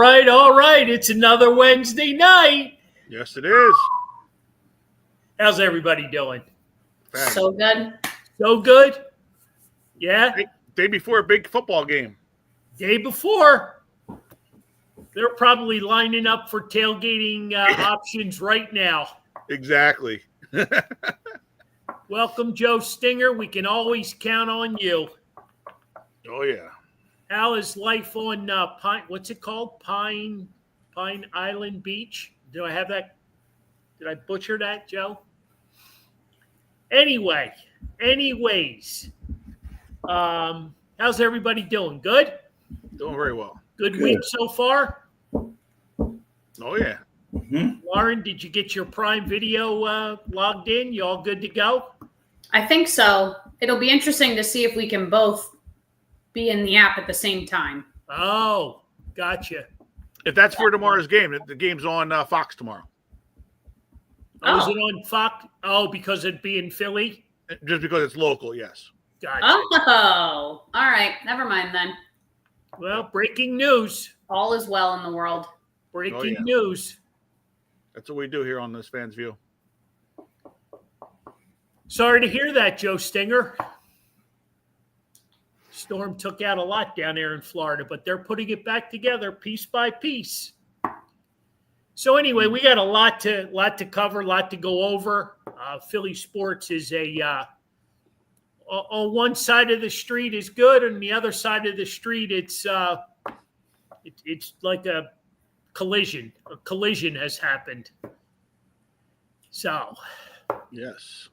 right, all right. It's another Wednesday night. Yes, it is. How's everybody doing? So good. So good? Yeah? Day before a big football game. Day before. They're probably lining up for tailgating options right now. Exactly. Welcome, Joe Stinger. We can always count on you. Oh, yeah. How is life on Pine? What's it called? Pine Island Beach? Do I have that? Did I butcher that, Joe? Anyways, how's everybody doing? Good? Doing very well. Good week so far? Oh, yeah. Mm-hmm. Lauren, did you get your Prime Video logged in? You all good to go? I think so. It'll be interesting to see if we can both be in the app at the same time. Oh, gotcha. If that's for tomorrow's game, the game's on Fox tomorrow. Oh, is it on Fox? Oh, because it'd be in Philly? Just because it's local, yes. Gotcha. Oh, all right. Never mind then. Well, breaking news. All is well in the world. Breaking news. That's what we do here on this Fans View. Sorry to hear that, Joe Stinger. Storm took out a lot down there in Florida, but they're putting it back together piece by piece. So anyway, we got a lot to cover, a lot to go over. Philly sports is on one side of the street is good, and the other side of the street it's like a collision. A collision has happened. So, Yes.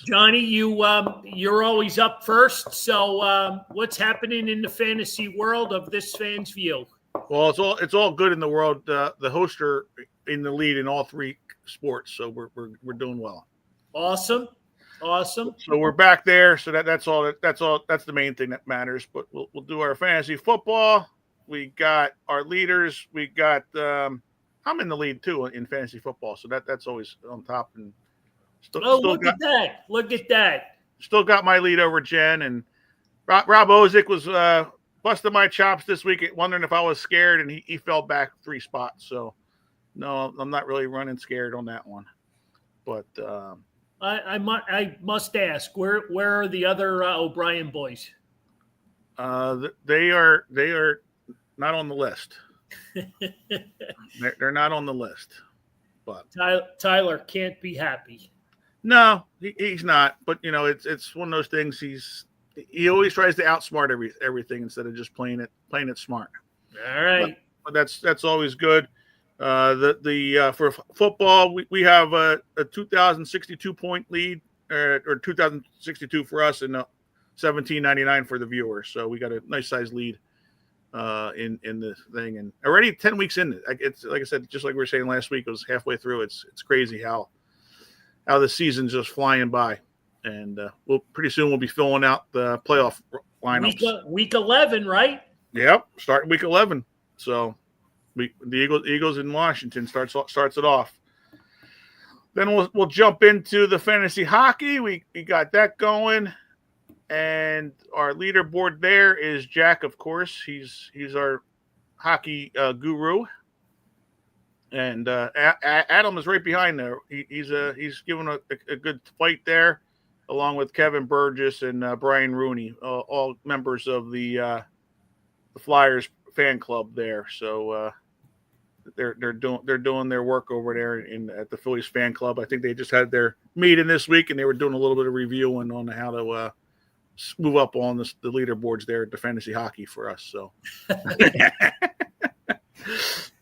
Johnny, you're always up first. So, what's happening in the fantasy world of this Fans View? Well, it's all good in the world. The hosts are in the lead in all three sports, so we're doing well. Awesome. So we're back there. So that's the main thing that matters. But we'll do our fantasy football. We got our leaders. We got I'm in the lead too in fantasy football, so that's always on top. And look at that! Look at that! Still got my lead over Jen, and Rob Ozick was busting my chops this week, wondering if I was scared, and he fell back 3 spots. So no, I'm not really running scared on that one. But I must ask, where are the other O'Brien boys? They are not on the list. They're not on the list. But Tyler can't be happy. No, he's not. But it's one of those things. He always tries to outsmart everything instead of just playing it smart. All right, but that's always good. For football, we have a 2,062 point lead, or 2,062 for us, and 1,799 for the viewers. So we got a nice size lead in the thing, and already 10 weeks in. It's like I said, just like we were saying last week, it was halfway through. It's crazy how the season's just flying by, and pretty soon we'll be filling out the playoff lineups. Week 11, right? Yep, starting week 11. So the Eagles in Washington starts it off. Then we'll jump into the fantasy hockey. We got that going, and our leaderboard there is Jack. Of course, he's our hockey guru, and Adam is right behind there. He's giving a good fight there, along with Kevin Burgess and Brian Rooney, all members of the Flyers fan club there. So they're doing their work over there at the Phillies fan club. I think they just had their meeting this week, and they were doing a little bit of reviewing on how to move up on the leaderboards there at the fantasy hockey for us. So,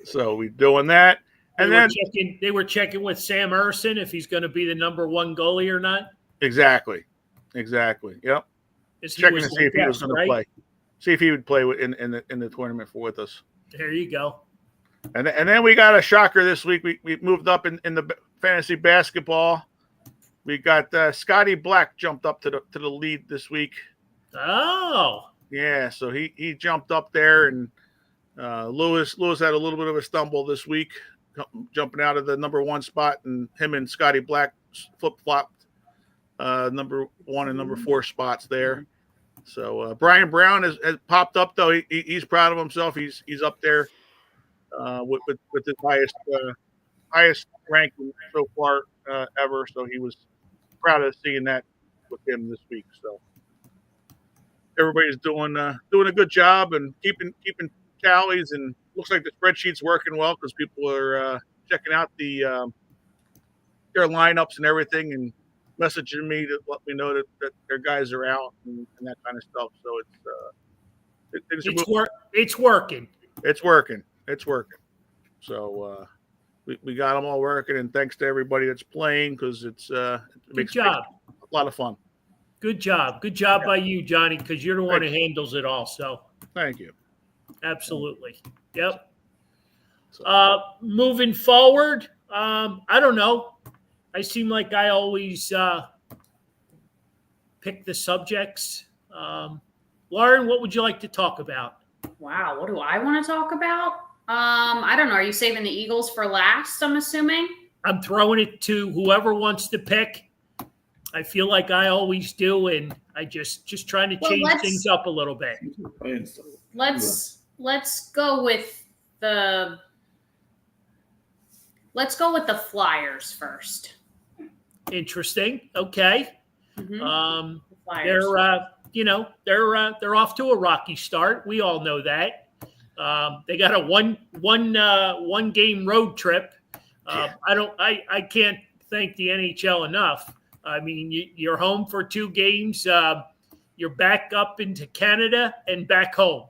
so we're doing that, and they were checking with Sam Erson if he's going to be the number 1 goalie or not. Exactly. Yep. Checking to see if he was going to play. See if he would play in the tournament with us. There you go. And then we got a shocker this week. We moved up in the fantasy basketball. We got Scotty Black jumped up to the lead this week. Oh, yeah. So he jumped up there, and Lewis had a little bit of a stumble this week, jumping out of the number 1 spot, and him and Scotty Black flip flopped number 1 and number 4 spots there. So Brian Brown has popped up though. He's proud of himself. He's up there with his highest ranking so far ever. So he was proud of seeing that with him this week. So everybody's doing a good job and keeping tallies, and looks like the spreadsheet's working well because people are checking out their lineups and everything, and messaging me to let me know that their guys are out and that kind of stuff. So it's working. It's working. It's working. So we got them all working, and thanks to everybody that's playing because it makes a lot of fun. Good job by you, Johnny, because you're the one who handles it all. So thank you. Absolutely. Yep. Moving forward, I don't know. I seem like I always pick the subjects. Lauren, what would you like to talk about? Wow, what do I want to talk about? I don't know. Are you saving the Eagles for last, I'm assuming? I'm throwing it to whoever wants to pick. I feel like I always do, and I just trying to change things up a little bit. Let's go with the Flyers first. Interesting. Okay. Mm-hmm. They're off to a rocky start. We all know that. They got a one game road trip. I can't thank the NHL enough. I mean, you're home for 2 games. You're back up into Canada and back home.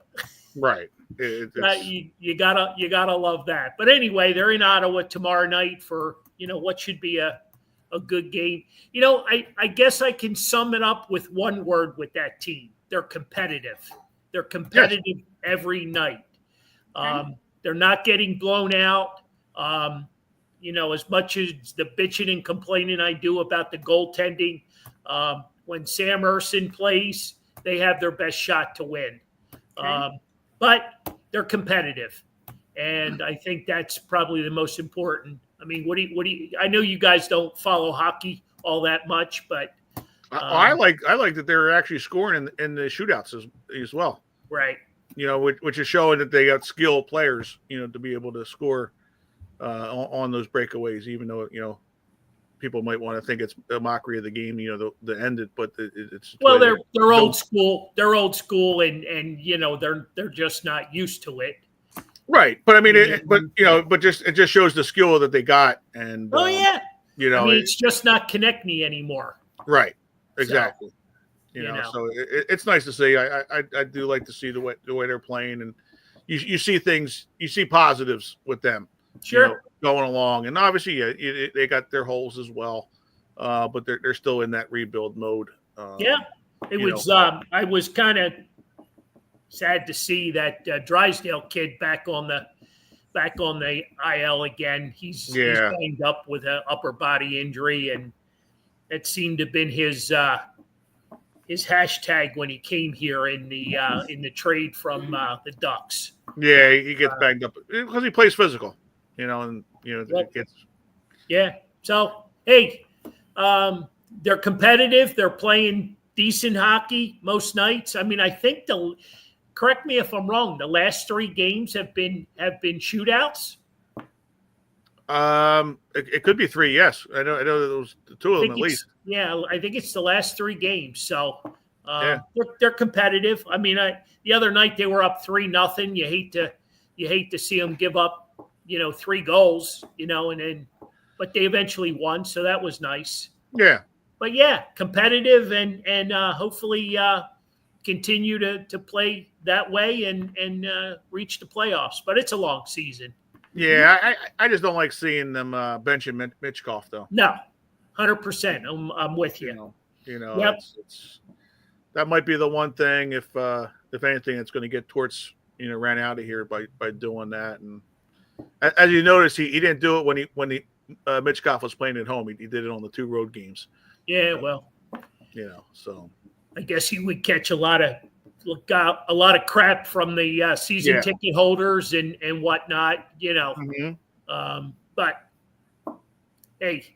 Right. You gotta love that. But anyway, they're in Ottawa tomorrow night for what should be a good game. I guess I can sum it up with one word with that team. They're competitive. They're competitive every night. They're not getting blown out. As much as the bitching and complaining I do about the goaltending, when Sam Ersson plays, they have their best shot to win. But they're competitive, and I think that's probably the most important. I mean, what do you? I know you guys don't follow hockey all that much, but I like that they're actually scoring in the shootouts as well. Right. Which is showing that they got skilled players, to be able to score on those breakaways, even though people might want to think it's a mockery of the game, the ended, but it's they're old school. They're old school, and they're just not used to it. Right, but I mean, it just shows the skill that they got, and it's just not connect me anymore. Right, exactly. So it's nice to see. I do like to see the way they're playing, and you see things, you see positives with them. Sure. Going along, and obviously, they got their holes as well, but they're still in that rebuild mode. It was. I was kind of sad to see that Drysdale kid back on the IL again. He's banged up with an upper body injury, and it seemed to have been his hashtag when he came here in the trade from the Ducks. Yeah, he gets banged up because he plays physical. It gets. Yeah. So, hey, they're competitive. They're playing decent hockey most nights. I mean, I think correct me if I'm wrong, the last 3 games have been shootouts. It could be 3. Yes, I know there was 2 of them at least. Yeah, I think it's the last 3 games. So they're competitive. I mean, the other night they were up 3-0. You hate to see them give up 3 goals, but they eventually won, so that was nice. Yeah. But competitive and hopefully continue to play that way and reach the playoffs. But it's a long season. Yeah, I just don't like seeing them benching Mitchkov though. No, 100%. I'm with you. Yep. It's that might be the one thing if anything, it's going to get Torts ran out of here by doing that. And as you notice, he didn't do it when Mitchkov was playing at home. He did it on the 2 road games. Yeah, well, so I guess he would catch a lot of crap from the season ticket holders and whatnot, Mm-hmm. But hey,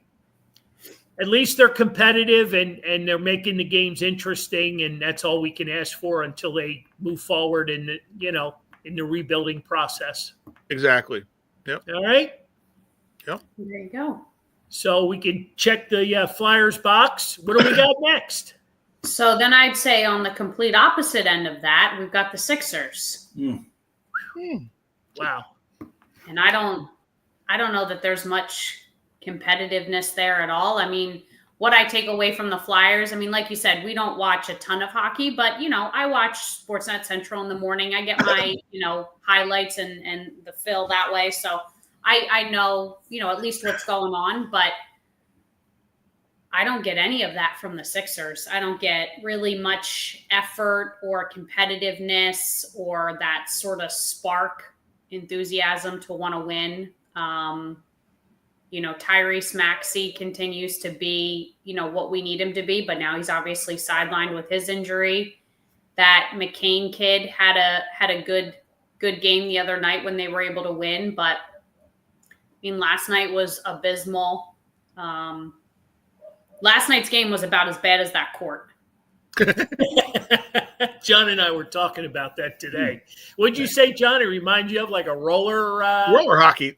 at least they're competitive and they're making the games interesting, and that's all we can ask for until they move forward in the rebuilding process. Exactly. All right. There you go. So we can check the Flyers box. What do we got next? So then I'd say on the complete opposite end of that, we've got the Sixers. Wow. And I don't know that there's much competitiveness there at all. I mean, what I take away from the Flyers, I mean, like you said, we don't watch a ton of hockey, but I watch Sportsnet Central in the morning. I get my, highlights and the fill that way. So I know, at least what's going on, but I don't get any of that from the Sixers. I don't get really much effort or competitiveness or that sort of spark enthusiasm to want to win. Tyrese Maxey continues to be, what we need him to be, but now he's obviously sidelined with his injury. That McCain kid had a good game the other night when they were able to win, but last night was abysmal. Last night's game was about as bad as that court. John and I were talking about that today. What'd you say, John? It reminds you of like a roller hockey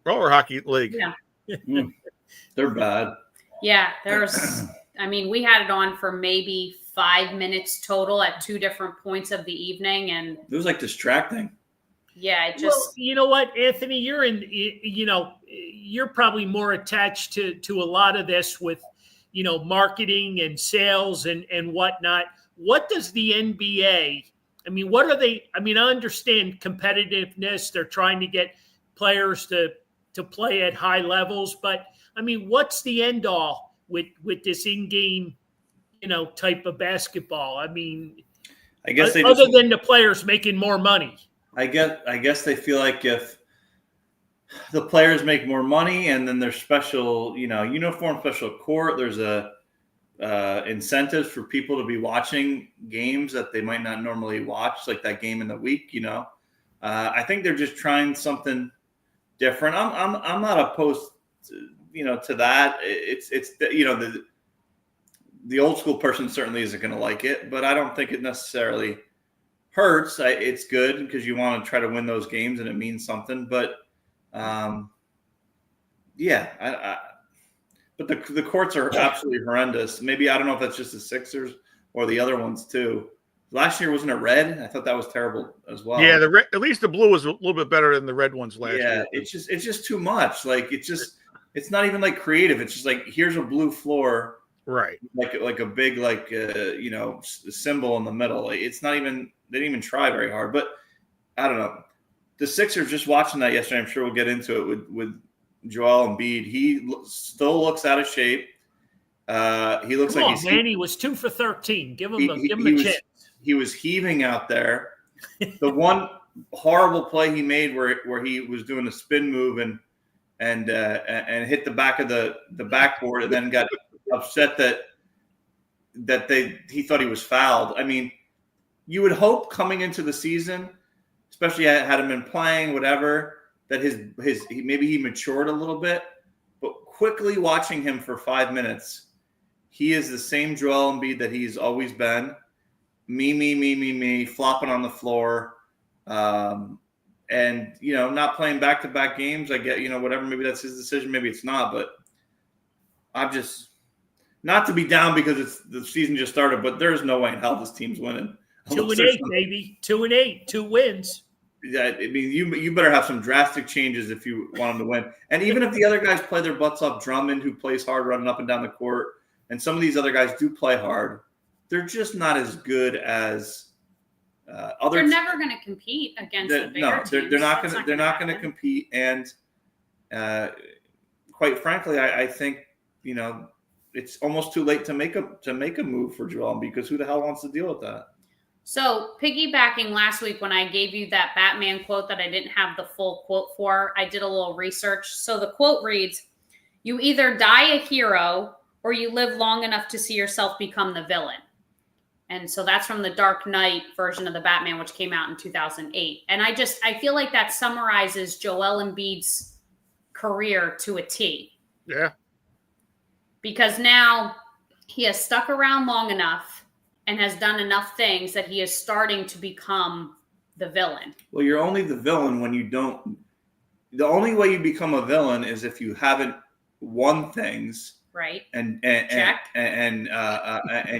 league. Yeah. They're bad. Yeah, we had it on for maybe 5 minutes total at 2 different points of the evening, and It was like distracting. yeah, it just. Well, you know what, Anthony, you're probably more attached to a lot of this with, marketing and sales and whatnot. What does the NBA? What are they? I understand competitiveness. They're trying to get players to play at high levels, but what's the end all with this in-game, type of basketball? I guess other than the players making more money. I guess they feel like if the players make more money and then there's special, uniform, special court, there's incentives for people to be watching games that they might not normally watch, like that game in the week. I think they're just trying something different. I'm not opposed to that. It's the old school person certainly isn't going to like it, but I don't think it necessarily hurts. It's good because you want to try to win those games and it means something. But but the courts are absolutely horrendous. Maybe I don't know if that's just the Sixers or the other ones too. Last year wasn't it red? I thought that was terrible as well. Yeah, the red, at least the blue was a little bit better than the red ones last year. Yeah, it's just too much. Like it's not even like creative. It's just like here's a blue floor, right? Like a big symbol in the middle. It's not even, they didn't even try very hard. But I don't know. The Sixers, just watching that yesterday, I'm sure we'll get into it with Joel Embiid. He still looks out of shape. He looks Come like on, he's man. He was 2 for 13. Give him a chance. He was heaving out there. The one horrible play he made where he was doing a spin move and hit the back of the backboard and then got upset that he thought he was fouled. You would hope coming into the season, especially had him been playing, whatever, that maybe he matured a little bit. But quickly watching him for 5 minutes, he is the same Joel Embiid that he's always been. Me, flopping on the floor. And, not playing back-to-back games. I get, whatever, maybe that's his decision, maybe it's not. But I'm just, not to be down because the season just started, but there's no way in hell this team's winning. 2-8, baby. 2-8, 2 wins. Yeah, you better have some drastic changes if you want them to win. And even if the other guys play their butts off, Drummond, who plays hard running up and down the court, and some of these other guys do play hard, they're just not as good as other. They're never going to compete against the bigger teams. They're not going to compete. And quite frankly, I think it's almost too late to make a move for Joel Embiid, because who the hell wants to deal with that? So piggybacking last week when I gave you that Batman quote that I didn't have the full quote for, I did a little research. So the quote reads, "You either die a hero or you live long enough to see yourself become the villain." And so that's from the Dark Knight version of the Batman, which came out in 2008. And I feel like that summarizes Joel Embiid's career to a T. Yeah. Because now he has stuck around long enough and has done enough things that he is starting to become the villain. Well, you're only the villain when you don't the only way you become a villain is if you haven't won things, right? And Check. and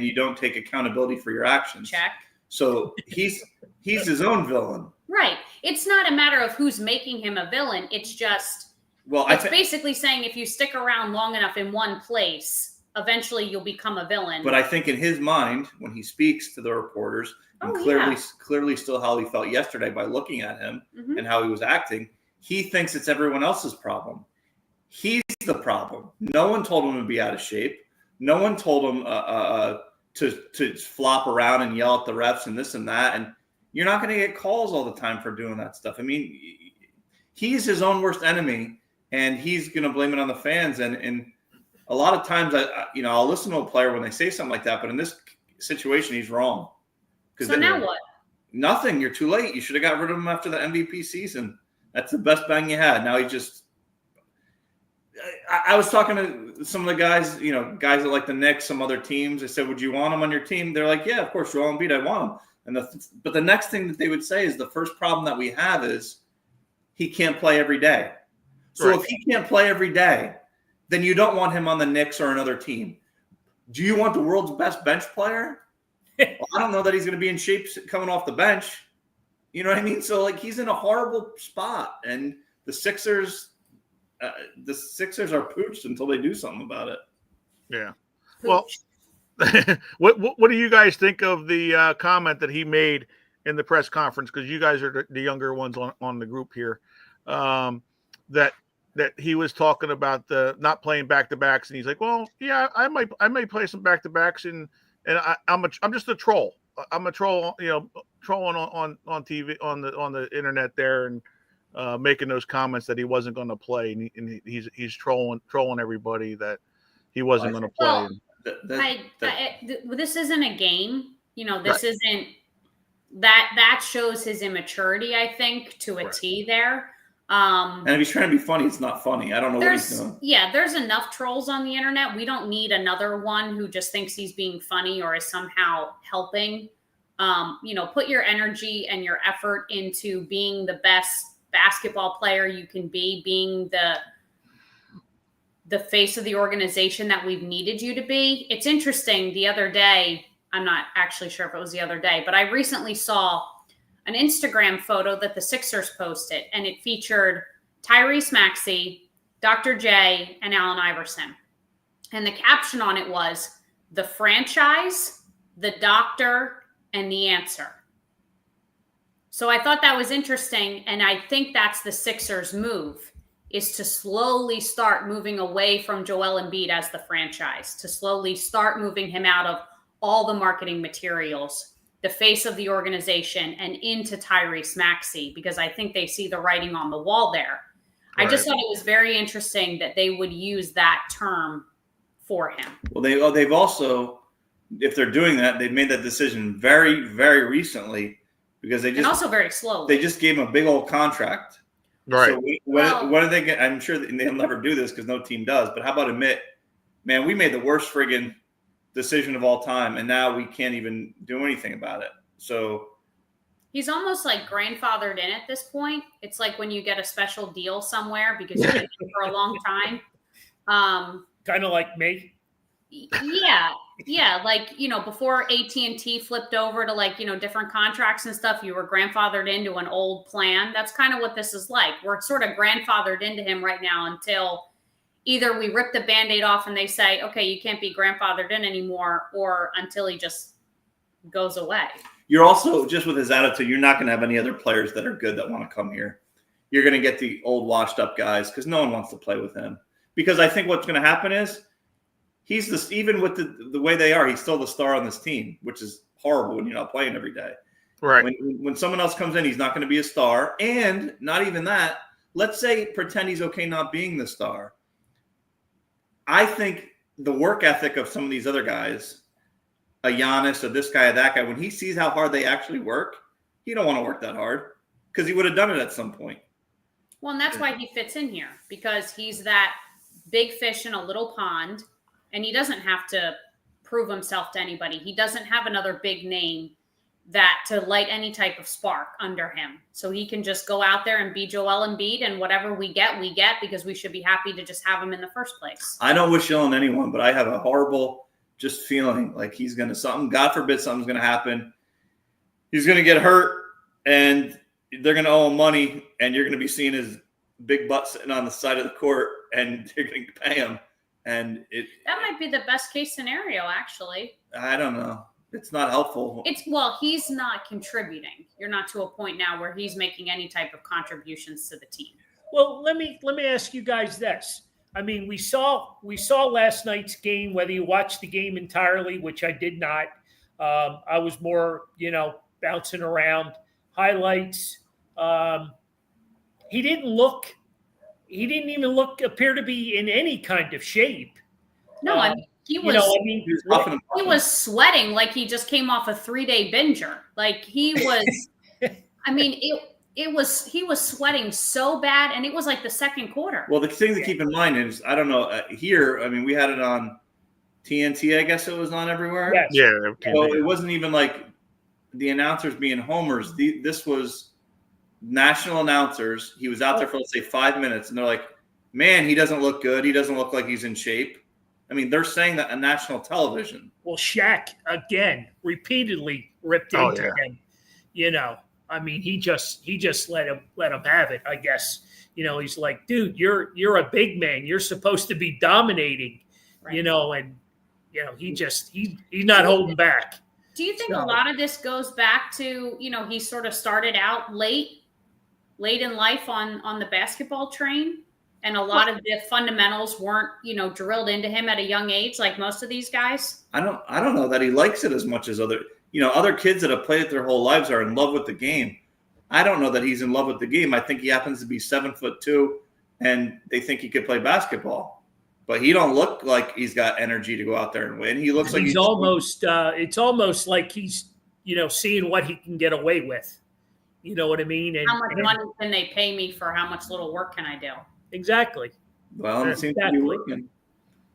you don't take accountability for your actions. Check. So he's his own villain. Right. It's not a matter of who's making him a villain. It's just, it's basically saying if you stick around long enough in one place, eventually you'll become a villain. But I think in his mind, when he speaks to the reporters, and clearly still how he felt yesterday by looking at him and how he was acting, he thinks it's everyone else's problem. He's the problem. No one told him to be out of shape. No one told him to flop around and yell at the refs and this and that. And you're not going to get calls all the time for doing that stuff. I mean, he's his own worst enemy, and he's going to blame it on the fans. And a lot of times, I'll listen to a player when they say something like that, but in this situation, he's wrong. So now what? Nothing. You're too late. You should have got rid of him after the MVP season. That's the best bang you had. Now he just. I was talking to some of the guys, guys that like the Knicks, some other teams. I said, "Would you want him on your team?" They're like, "Yeah, of course, Joel Embiid, I want him." But the next thing that they would say is the first problem that we have is he can't play every day. So if he can't play every day, then you don't want him on the Knicks or another team. Do you want the world's best bench player? Well, I don't know that he's going to be in shape coming off the bench. You know what I mean? So he's in a horrible spot, and the Sixers are pooched until they do something about it. Yeah. Well, what do you guys think of the comment that he made in the press conference? Because you guys are the younger ones on the group here. That he was talking about the not playing back-to-backs, and he's like, "Well, yeah, I might play some back-to-backs, and I'm just a troll. I'm a troll, trolling on TV on the internet there, and making those comments that he wasn't going to play, and he's trolling everybody that he wasn't going to play." This isn't a game. This isn't that shows his immaturity, I think, to a T there. And if he's trying to be funny, it's not funny. I don't know what he's doing. Yeah, there's enough trolls on the internet. We don't need another one who just thinks he's being funny or is somehow helping. Put your energy and your effort into being the best basketball player you can be, being the face of the organization that we've needed you to be. It's interesting. The other day, I'm not actually sure if it was the other day, but I recently saw an Instagram photo that the Sixers posted, and it featured Tyrese Maxey, Dr. J, and Allen Iverson. And the caption on it was, "The franchise, the doctor, and the answer." So I thought that was interesting, and I think that's the Sixers' move, is to slowly start moving away from Joel Embiid as the franchise, to slowly start moving him out of all the marketing materials, the face of the organization, and into Tyrese Maxey, because I think they see the writing on the wall there. Right. I just thought it was very interesting that they would use that term for him. Well, they've also, if they're doing that, they've made that decision very, very recently, because and also very slowly. They just gave him a big old contract. Right. So what are they get? I'm sure they'll never do this because no team does. But how about admit, man, we made the worst friggin' decision of all time, and now we can't even do anything about it. So he's almost like grandfathered in at this point. It's like when you get a special deal somewhere because you've been there for a long time. Kind of like me. Yeah. Like, before AT&T flipped over to different contracts and stuff, you were grandfathered into an old plan. That's kind of what this is like. We're sort of grandfathered into him right now until either we rip the Band-Aid off and they say, okay, you can't be grandfathered in anymore, or until he just goes away. You're also, just with his attitude, you're not going to have any other players that are good that want to come here. You're going to get the old washed up guys because no one wants to play with him. Because I think what's going to happen is he's even with the way they are, he's still the star on this team, which is horrible when you're not playing every day. Right. When someone else comes in, he's not going to be a star. And not even that, let's say pretend he's okay not being the star. I think the work ethic of some of these other guys, a Giannis, or this guy, or that guy, when he sees how hard they actually work, he don't want to work that hard because he would have done it at some point. Well, and that's why he fits in here, because he's that big fish in a little pond, and he doesn't have to prove himself to anybody. He doesn't have another big name that to light any type of spark under him. So he can just go out there and be Joel Embiid, and whatever we get because we should be happy to just have him in the first place. I don't wish ill on anyone, but I have a horrible just feeling like he's going to God forbid something's going to happen. He's going to get hurt and they're going to owe him money, and you're going to be seeing his big butt sitting on the side of the court, and you're going to pay him. And that might be the best case scenario, actually. I don't know. It's not helpful. He's not contributing. You're not to a point now where he's making any type of contributions to the team. Well, let me ask you guys this. I mean, we saw last night's game, whether you watched the game entirely, which I did not. I was more, bouncing around highlights. He didn't even appear to be in any kind of shape. No, I mean, he was sweating like he just came off a 3-day binger. Like he was, I mean, he was sweating so bad, and it was like the second quarter. Well, the thing to keep in mind is, I don't know, here, I mean, we had it on TNT, I guess it was on everywhere. Yes. Yeah. So it wasn't even like the announcers being homers. This was national announcers. He was out there for, let's say, 5 minutes, and they're like, man, he doesn't look good. He doesn't look like he's in shape. I mean, they're saying that on national television. Well, Shaq, again, repeatedly ripped into him. I mean, he just let him have it, I guess. He's like, dude, you're a big man. You're supposed to be dominating, right. And he's not holding back. Do you think a lot of this goes back to, he sort of started out late in life on the basketball train, and a lot of the fundamentals weren't, drilled into him at a young age like most of these guys? I don't know that he likes it as much as other kids that have played it their whole lives are in love with the game. I don't know that he's in love with the game. I think he happens to be 7'2", and they think he could play basketball. But he don't look like he's got energy to go out there and win. He looks like he's almost it's almost like he's, seeing what he can get away with. You know what I mean? And how much money can they pay me for how much little work can I do? Exactly. Well, it seems to be working.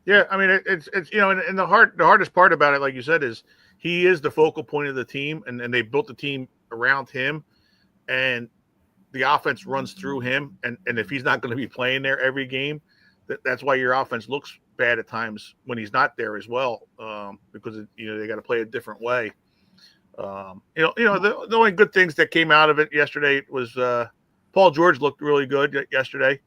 Yeah, I mean, it's and the hardest part about it, like you said, is he is the focal point of the team, and they built the team around him, and the offense runs through him, and if he's not going to be playing there every game, that's why your offense looks bad at times when he's not there as well, because they got to play a different way. The only good things that came out of it yesterday was Paul George looked really good yesterday.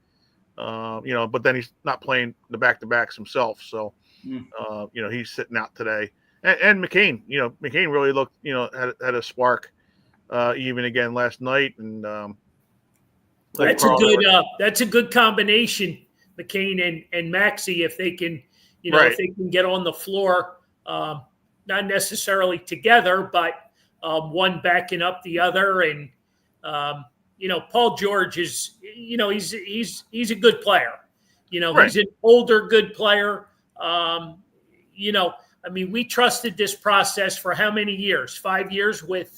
But then he's not playing the back-to-backs himself. So, he's sitting out today. And McCain, McCain really looked, had a spark even again last night. And that's a good combination, McCain and Maxey, if they can, if they can get on the floor, not necessarily together, but one backing up the other. And, Paul George is, he's a good player. He's an older good player. We trusted this process for how many years? 5 years with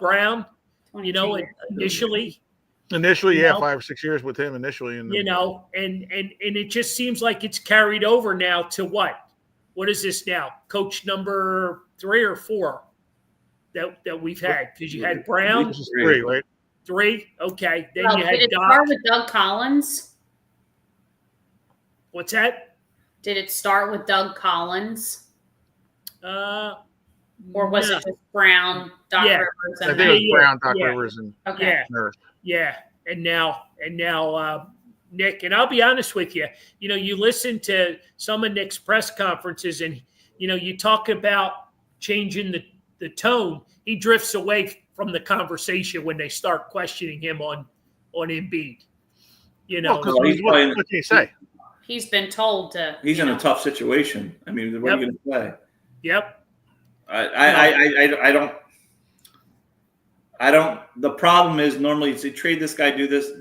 Brown. Initially. Initially, 5 or 6 years with him initially. And it just seems like it's carried over now to what? What is this now? Coach number 3 or 4 that we've had? Because you had Brown. This is 3, right? 3? Okay. Then you had did it Doc. start with Doug Collins? What's that? Did it start with Doug Collins? Or was it just Brown, Doc Rivers? I think it was Brown, Doc Rivers, and Nurse. Yeah. And now Nick, and I'll be honest with you, you listen to some of Nick's press conferences, and, you talk about changing the tone. He drifts away from the conversation when they start questioning him on Embiid. What can you say? He's been told to. He's in a tough situation. I mean, what are you going to play? Yep. I don't. The problem is normally you say trade this guy, do this.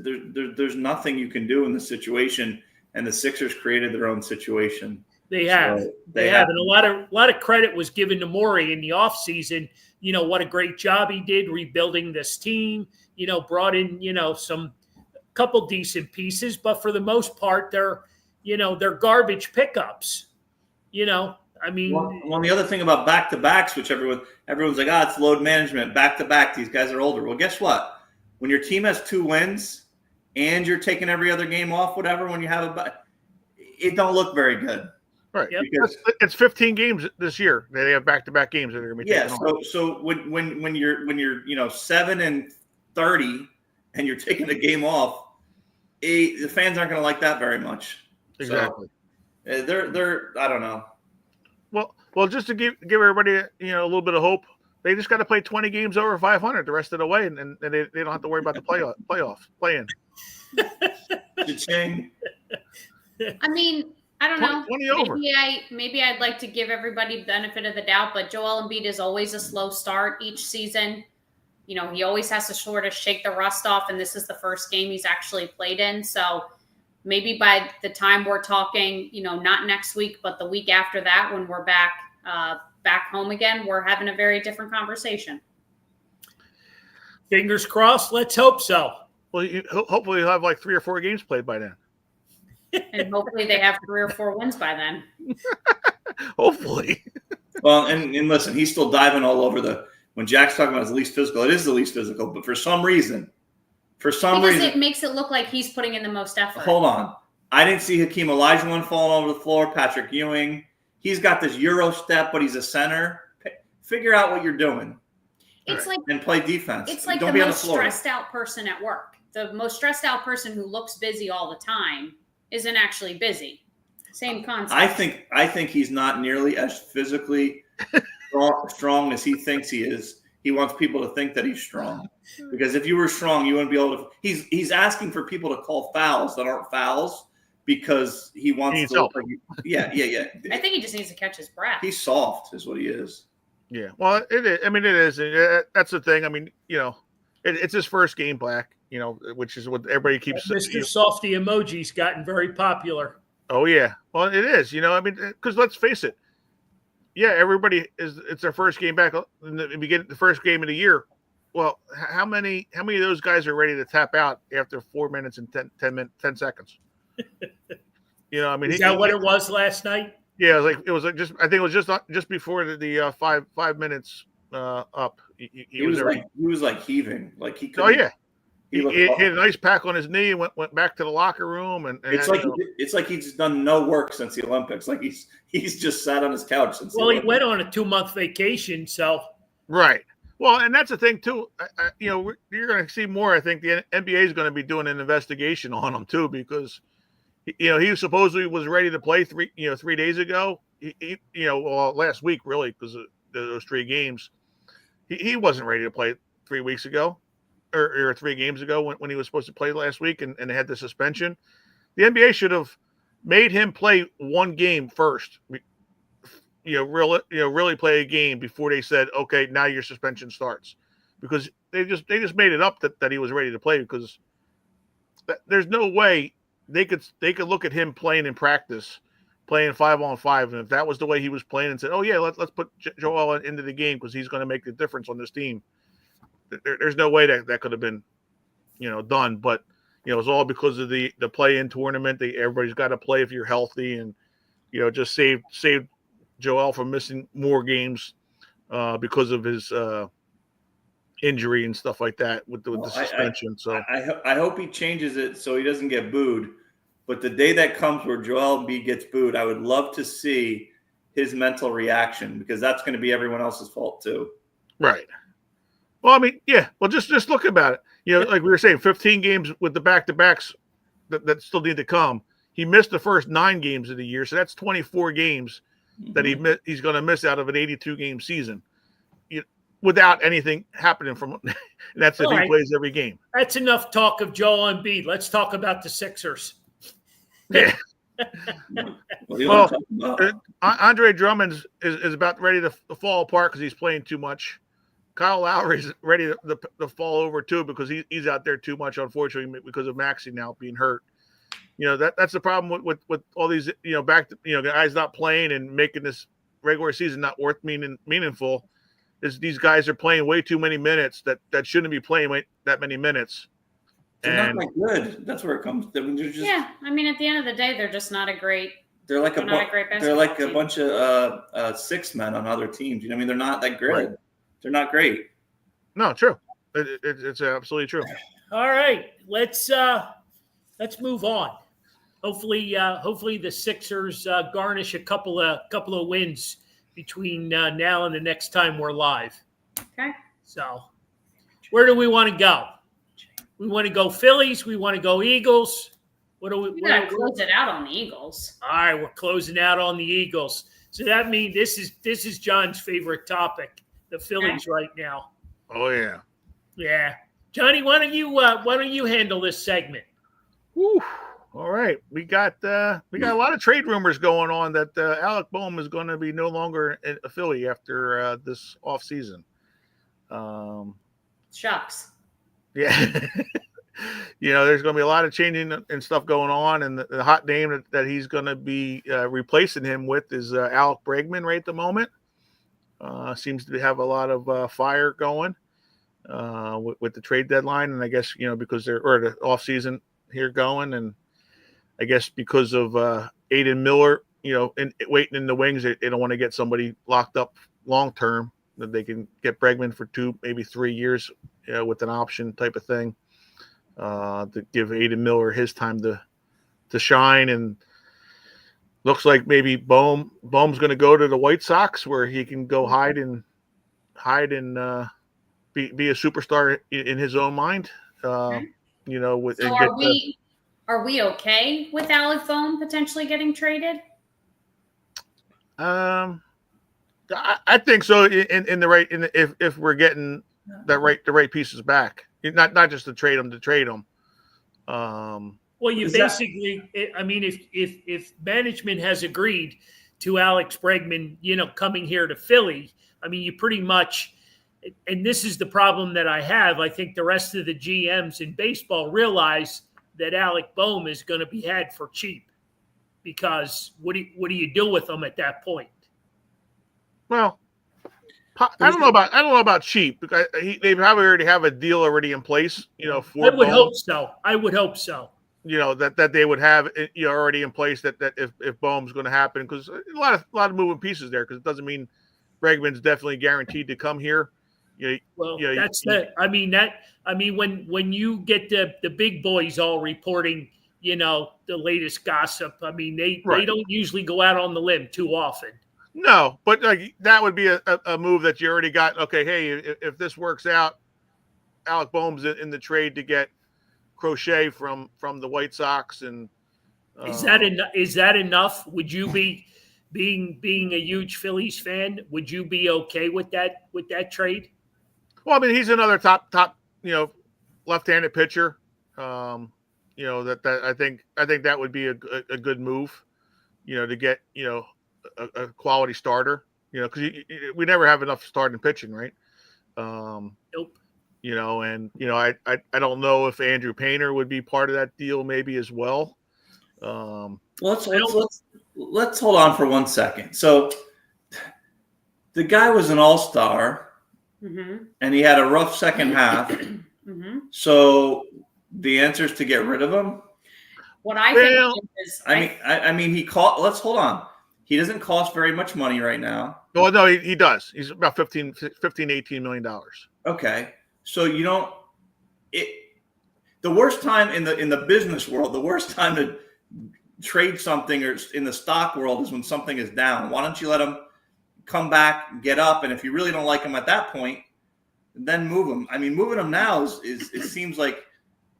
There's nothing you can do in this situation, and the Sixers created their own situation. They have, and a lot of credit was given to Morey in the offseason. What a great job he did rebuilding this team. Brought in some couple decent pieces, but for the most part, they're garbage pickups. I mean, well, the other thing about back-to-backs, which everyone's like, it's load management, back-to-back. These guys are older. Well, guess what? When your team has 2 wins and you're taking every other game off, whatever, when you have it don't look very good. Right. Yep. Because it's 15 games this year. They have back-to-back games that are going to be taken off. So when you're 7 and 30 and you're taking a game off, the fans aren't going to like that very much. Exactly. So, they're I don't know. Well, just to give everybody a little bit of hope, they just got to play 20 games over 500 the rest of the way, and they don't have to worry about the play-in. Cha-ching. I mean, I don't know. 20 over. Maybe I'd like to give everybody benefit of the doubt, but Joel Embiid is always a slow start each season. He always has to sort of shake the rust off, and this is the first game he's actually played in. So maybe by the time we're talking, not next week, but the week after that, when we're back home again, we're having a very different conversation. Fingers crossed. Let's hope so. Well, hopefully you'll have like 3 or 4 games played by then. And hopefully they have 3 or 4 wins by then. Hopefully. Well, and listen, he's still diving all over when Jack's talking about his least physical, it is the least physical, but for some reason, it makes it look like he's putting in the most effort. Hold on. I didn't see Hakeem Olajuwon falling over the floor, Patrick Ewing. He's got this Euro step, but he's a center. Figure out what you're doing. And play defense. It's like the most stressed out person at work. The most stressed out person who looks busy all the time isn't actually busy. Same concept. I think he's not nearly as physically strong as he thinks he is. He wants people to think that he's strong. Because if you were strong, you wouldn't be able to. He's asking for people to call fouls that aren't fouls because he wants to. Yeah. I think he just needs to catch his breath. He's soft, is what he is. Yeah. Well, it is. I mean, it is. That's the thing. I mean, it's his first game back. Which is what everybody keeps saying. Mr. Softy emoji's gotten very popular. Oh yeah. Well, it is. I mean, because let's face it. Yeah, everybody it's their first game back in the beginning, the first game of the year. Well, how many of those guys are ready to tap out after 4 minutes and 10 seconds? I mean, is that what it was last night? Yeah, it was like I think it was just before the 5 minutes up. He was like heaving, like he could. Oh yeah. He had a nice pack on his knee and went back to the locker room, and it's like he's done no work since the Olympics. Like he's just sat on his couch since. Well, he went on a 2-month vacation, so right. Well, and that's the thing too. You're going to see more. I think the NBA is going to be doing an investigation on him too, because he supposedly was ready to play 3 days ago. Last week really, because of those 3 games, he wasn't ready to play 3 weeks ago. Or 3 games ago when he was supposed to play last week and they had the suspension. The NBA should have made him play 1 game first. Really play a game before they said, okay, now your suspension starts. Because they just made it up that he was ready to play, because there's no way they could look at him playing in practice, playing 5-on-5, and if that was the way he was playing and said, oh yeah, let's put Joel into the game because he's going to make the difference on this team. There's no way that could have been, done. But it was all because of the play-in tournament. Everybody's got to play if you're healthy, and just saved Joel from missing more games because of his injury and stuff like that with the suspension. I hope he changes it so he doesn't get booed. But the day that comes where Joel Embiid gets booed, I would love to see his mental reaction, because that's going to be everyone else's fault too. Right. Well, I mean, yeah. Well, just look about it. Like we were saying, 15 games with the back-to-backs that still need to come. He missed the first 9 games of the year, so that's 24 games that he's going to miss out of an 82-game season, without anything happening from. That's if he plays every game. That's enough talk of Joel Embiid. Let's talk about the Sixers. Yeah. Well, Andre Drummond is about ready to fall apart because he's playing too much. Kyle Lowry's ready to fall over too, because he's out there too much, unfortunately, because of Maxey now being hurt. That's the problem with all these guys not playing and making this regular season not worth meaningful. Is these guys are playing way too many minutes that shouldn't be playing that many minutes. They're not that good. That's where it comes. Yeah, I mean, at the end of the day, they're just not a great they're like They're not a great they're like a basketball bunch of six men on other teams. You know, what I mean, they're not that great. Right. They're not great. No, true. It's absolutely true. All right, let's move on. Hopefully the Sixers garnish a couple of wins between now and the next time we're live. Okay. So, where do we want to go? We want to go Phillies. We want to go Eagles. What do we? We gotta close it out on the Eagles. All right, we're closing out on the Eagles. So that means this is John's favorite topic, the Phillies right now. Oh yeah. Yeah, Johnny, why don't you handle this segment? Whew. All right, we got a lot of trade rumors going on that Alec Boehm is going to be no longer a Philly after this offseason. Shucks. Yeah. There's going to be a lot of changing and stuff going on, and the hot name that he's going to be replacing him with is Alec Bregman right at the moment. Seems to have a lot of fire going with the trade deadline, and I guess because the offseason here going, and I guess because of Aiden Miller, waiting in the wings, they don't want to get somebody locked up long term, that they can get Bregman for 2, maybe 3 years, with an option type of thing, to give Aiden Miller his time to shine. And looks like maybe Boehm's going to go to the White Sox, where he can go hide and be a superstar in his own mind. With So are we okay with Alec Boehm potentially getting traded? I think so. If we're getting the right pieces back, not just to trade them. Well, you basically, if management has agreed to Alex Bregman, coming here to Philly, you pretty much, and this is the problem that I have. I think the rest of the GMs in baseball realize that Alec Boehm is going to be had for cheap, because what do you do with him at that point? Well, I don't know about cheap, because they probably already have a deal already in place. For I would hope so. That they would have already in place that if Boehm's going to happen, because a lot of moving pieces there, because it doesn't mean Bregman's definitely guaranteed to come here. When you get the big boys all reporting, the latest gossip, they don't usually go out on the limb too often. No, but that would be a move that you already got. Okay, hey, if this works out, Alec Boehm's in the trade to get Crochet from the White Sox, and is that enough? Would you be being a huge Phillies fan? Would you be okay with that trade? Well, he's another top left-handed pitcher. That I think that would be a good move. To get a quality starter. Because we never have enough starting pitching, right? Nope. And I don't know if Andrew Painter would be part of that deal, maybe as well. Let's hold on for 1 second. So the guy was an all-star, and he had a rough second half. So the answer is to get rid of him. What I think is, let's hold on. He doesn't cost very much money right now. Well, no, he does. He's about $18 million. Okay. So the worst time in the business world, the worst time to trade something, or in the stock world, is when something is down. Why don't you let him come back, get up, and if you really don't like him at that point, then move him. Moving him now is it seems like,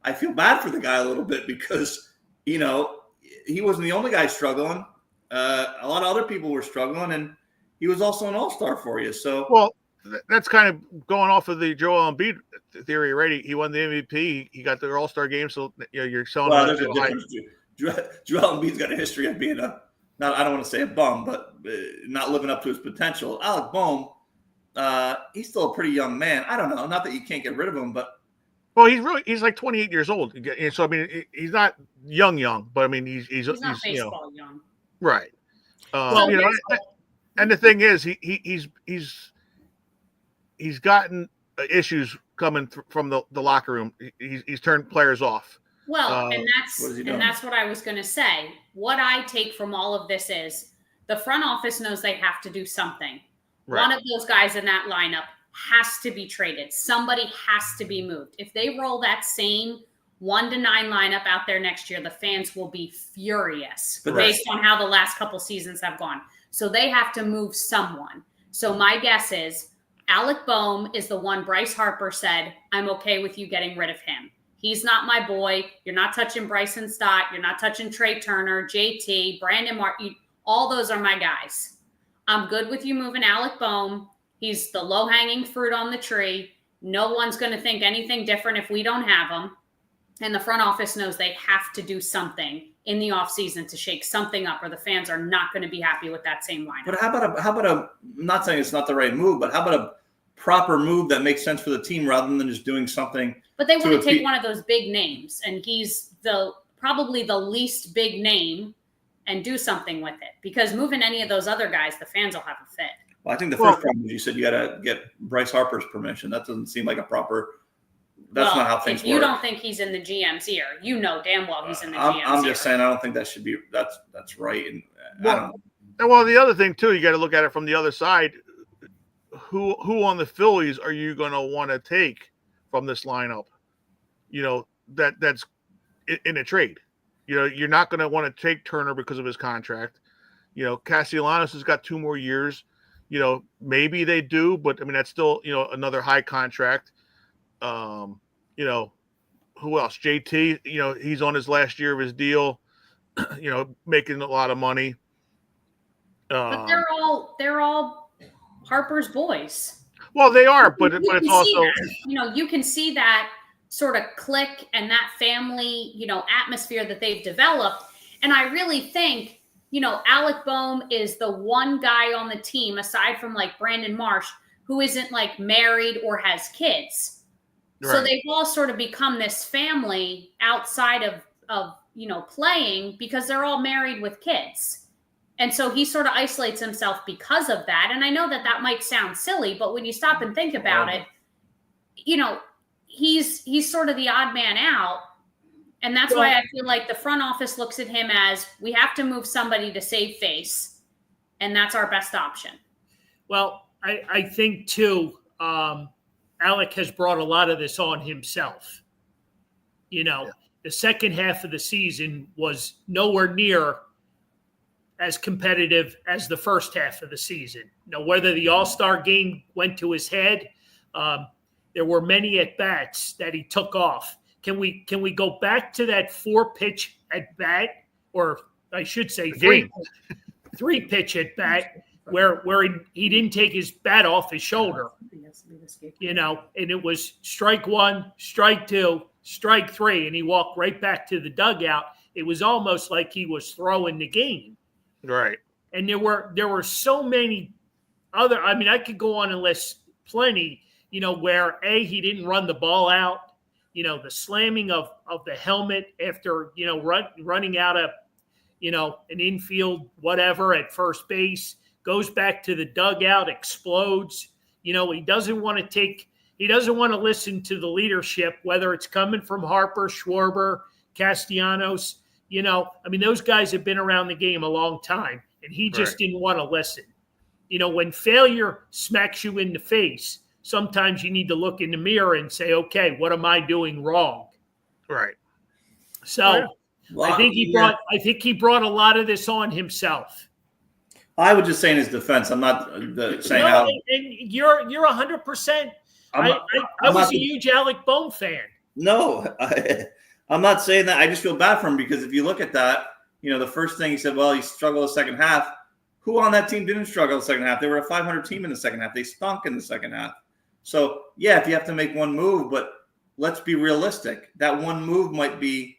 I feel bad for the guy a little bit, because he wasn't the only guy struggling. A lot of other people were struggling, and he was also an all-star for you. So, well, that's kind of going off of the Joel Embiid theory, right? He won the MVP. He got the all-star game, so you're selling. Well, there's a difference. Joel Embiid's got a history of being I don't want to say a bum, but not living up to his potential. Alec Boehm, he's still a pretty young man. I don't know. Not that you can't get rid of him, but. Well, he's like 28 years old. So he's not young, but he's not baseball young. Right. And the thing is, he's gotten issues coming from the locker room. He's turned players off. Well, what is he doing? and that's what I was going to say. What I take from all of this is the front office knows they have to do something. Right. One of those guys in that lineup has to be traded. Somebody has to be moved. If they roll that same 1 to 9 lineup out there next year, the fans will be furious based on how the last couple seasons have gone. So they have to move someone. So my guess is Alec Boehm is the one Bryce Harper said, I'm okay with you getting rid of him. He's not my boy. You're not touching Bryson Stott. You're not touching Trey Turner, JT, Brandon Martin. All those are my guys. I'm good with you moving Alec Boehm. He's the low-hanging fruit on the tree. No one's going to think anything different if we don't have him. And the front office knows they have to do something in the offseason to shake something up, or the fans are not going to be happy with that same lineup. But how about I'm not saying it's not the right move, but how about a proper move that makes sense for the team rather than just doing something? But they want to take one of those big names, and he's probably the least big name, and do something with it. Because moving any of those other guys, the fans will have a fit. Well, I think the first problem is you said you got to get Bryce Harper's permission. That doesn't seem like a proper. That's not how things work. If you don't think he's in the GM's ear, you know damn well he's in the GM's ear. I'm just saying I don't think that should be. That's right. And I don't know. Well, the other thing too, you got to look at it from the other side. Who on the Phillies are you going to want to take from this lineup? You know, that's in a trade. You know, you're not going to want to take Turner because of his contract. You know, Castellanos has got 2 more years. You know, maybe they do, but I mean that's still, you know, another high contract. You know, who else? JT, you know, he's on his last year of his deal, you know, making a lot of money. But they're all Harper's boys. Well, they are, but it's also that, you know, you can see that sort of clique and that family, you know, atmosphere that they've developed. And I really think, you know, Alec Boehm is the one guy on the team aside from like Brandon Marsh who isn't like married or has kids. Right. So they've all sort of become this family outside of, you know, playing because they're all married with kids. And so he sort of isolates himself because of that. And I know that might sound silly, but when you stop and think about it, you know, he's sort of the odd man out. And that's why I feel like the front office looks at him as we have to move somebody to save face. And that's our best option. Well, I think too, Alec has brought a lot of this on himself. You know, the second half of the season was nowhere near as competitive as the first half of the season. You know, whether the All-Star game went to his head, there were many at-bats that he took off. Can we go back to that 4-pitch at-bat, or I should say 3-pitch at-bat, where he didn't take his bat off his shoulder, you know, and it was strike 1, strike 2, strike 3, and he walked right back to the dugout. It was almost like he was throwing the game. Right. And there were so many other, I mean, I could go on and list plenty, you know, where he didn't run the ball out, you know, the slamming of the helmet after, you know, running out of, you know, an infield, whatever, at first base, goes back to the dugout, explodes. You know, he doesn't want to listen to the leadership, whether it's coming from Harper, Schwarber, Castellanos. You know, I mean, those guys have been around the game a long time, and he just didn't want to listen. You know, when failure smacks you in the face, sometimes you need to look in the mirror and say, okay, what am I doing wrong? Right. So I think he brought a lot of this on himself. I would just say in his defense, I'm not saying how. And you're 100%. I was a huge Alec Boehm fan. No, I'm not saying that. I just feel bad for him because if you look at that, you know, the first thing he said, well, he struggled the second half. Who on that team didn't struggle the second half? They were a 500 team in the second half. They stunk in the second half. So, yeah, if you have to make one move, but let's be realistic. That one move might be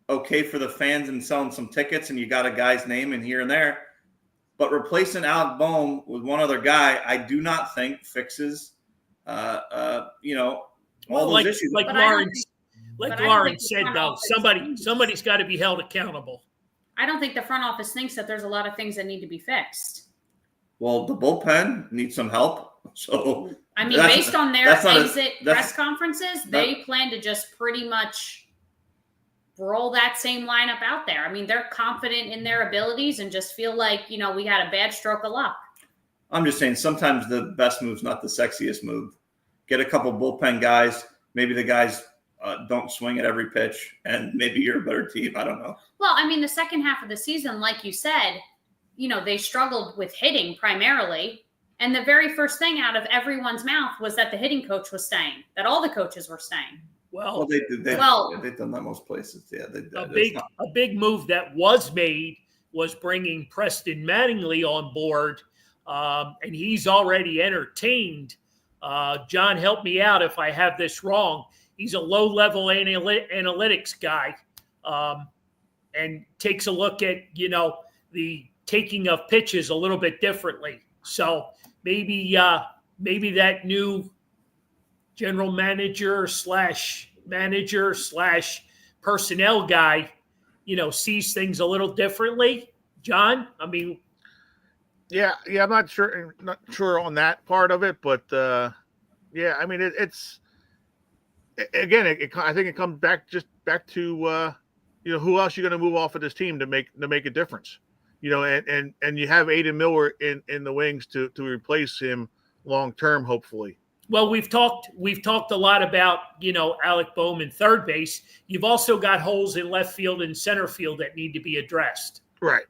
okay for the fans and selling some tickets, and you got a guy's name in here and there. But replacing Alec Boehm with one other guy, I do not think fixes, you know, all those issues. Like Lawrence said, though, somebody's got to be held accountable. I don't think the front office thinks that there's a lot of things that need to be fixed. Well, the bullpen needs some help. So I mean, based on their exit press conferences, they plan to just pretty much roll that same lineup out there. I mean, they're confident in their abilities and just feel like, we had a bad stroke of luck. I'm just saying sometimes the best move's not the sexiest move. Get a couple bullpen guys. Maybe the guys don't swing at every pitch, and maybe you're a better team. I don't know. Well, I mean, the second half of the season, like you said, they struggled with hitting primarily. And the very first thing out of everyone's mouth was that the hitting coach was staying, that all the coaches were staying. Well, they've done that most places. Yeah, a big move that was made was bringing Preston Mattingly on board, and he's already entertained. John, help me out if I have this wrong. He's a low-level analytics guy, and takes a look at the taking of pitches a little bit differently. So maybe that new general manager / personnel guy, sees things a little differently. John, I mean, yeah, I'm not sure on that part of it, but yeah, I mean, it's again, I think it comes back to who else you're going to move off of this team to make a difference, and you have Aiden Miller in the wings to replace him long term, hopefully. Well, we've talked a lot about, Alec Bowman, third base. You've also got holes in left field and center field that need to be addressed. Right.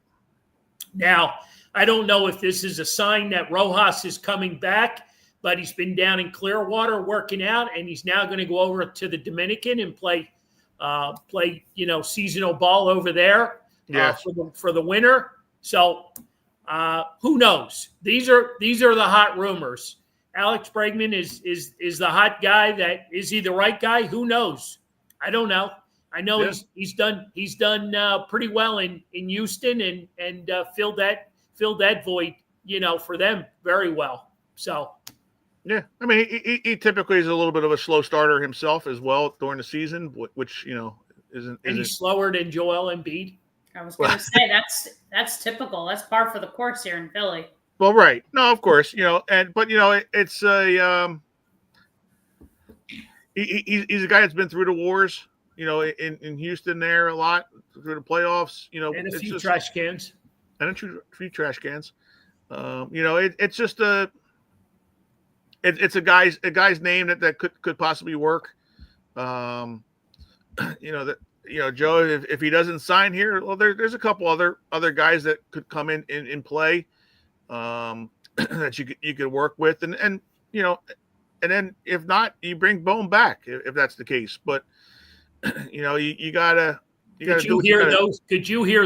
Now, I don't know if this is a sign that Rojas is coming back, but he's been down in Clearwater working out, and he's now going to go over to the Dominican and play seasonal ball over there for the winter. So who knows? These are the hot rumors. Alex Bregman is the hot guy. That is he the right guy? Who knows? I don't know. I know he's done pretty well in Houston and filled that void for them very well. So yeah, I mean he typically is a little bit of a slow starter himself as well during the season, which isn't. He's slower than Joel Embiid. I was going to say that's typical. That's par for the course here in Philly. Well, right. No, of course, it's a he's a guy that's been through the wars, in Houston there a lot through the playoffs, and a few trash cans. And a few trash cans. It's just it's a guy's name that could possibly work. Joe, if he doesn't sign here, well, there's a couple other guys that could come in play. That you could work with, and and then if not, you bring Bone back if that's the case. But you gotta. Could you hear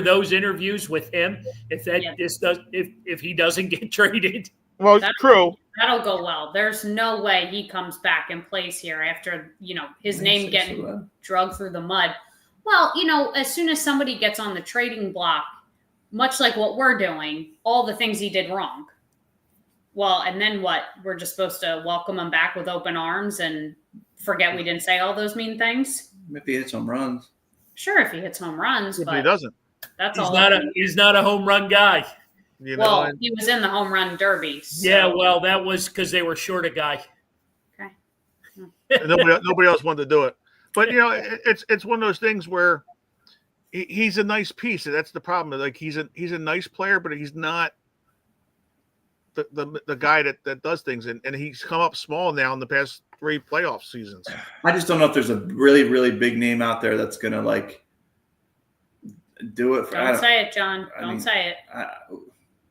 those interviews with him if he doesn't get traded? Well, true. That'll go well. There's no way he comes back and plays here after his name getting dragged through the mud. Well, as soon as somebody gets on the trading block, much like what we're doing, all the things he did wrong. Well, and then what? We're just supposed to welcome him back with open arms and forget we didn't say all those mean things? If he hits home runs. Sure, if he hits home runs, but he doesn't. That's he's not a home run guy. He was in the home run derby. So. Yeah, well, that was because they were short a guy. Okay. nobody else wanted to do it. But it's one of those things where he's a nice piece. That's the problem. Like he's a nice player, but he's not the guy that does things. And he's come up small now in the past 3 playoff seasons. I just don't know if there's a really, really big name out there that's gonna do it. Don't say it, John. Don't say it.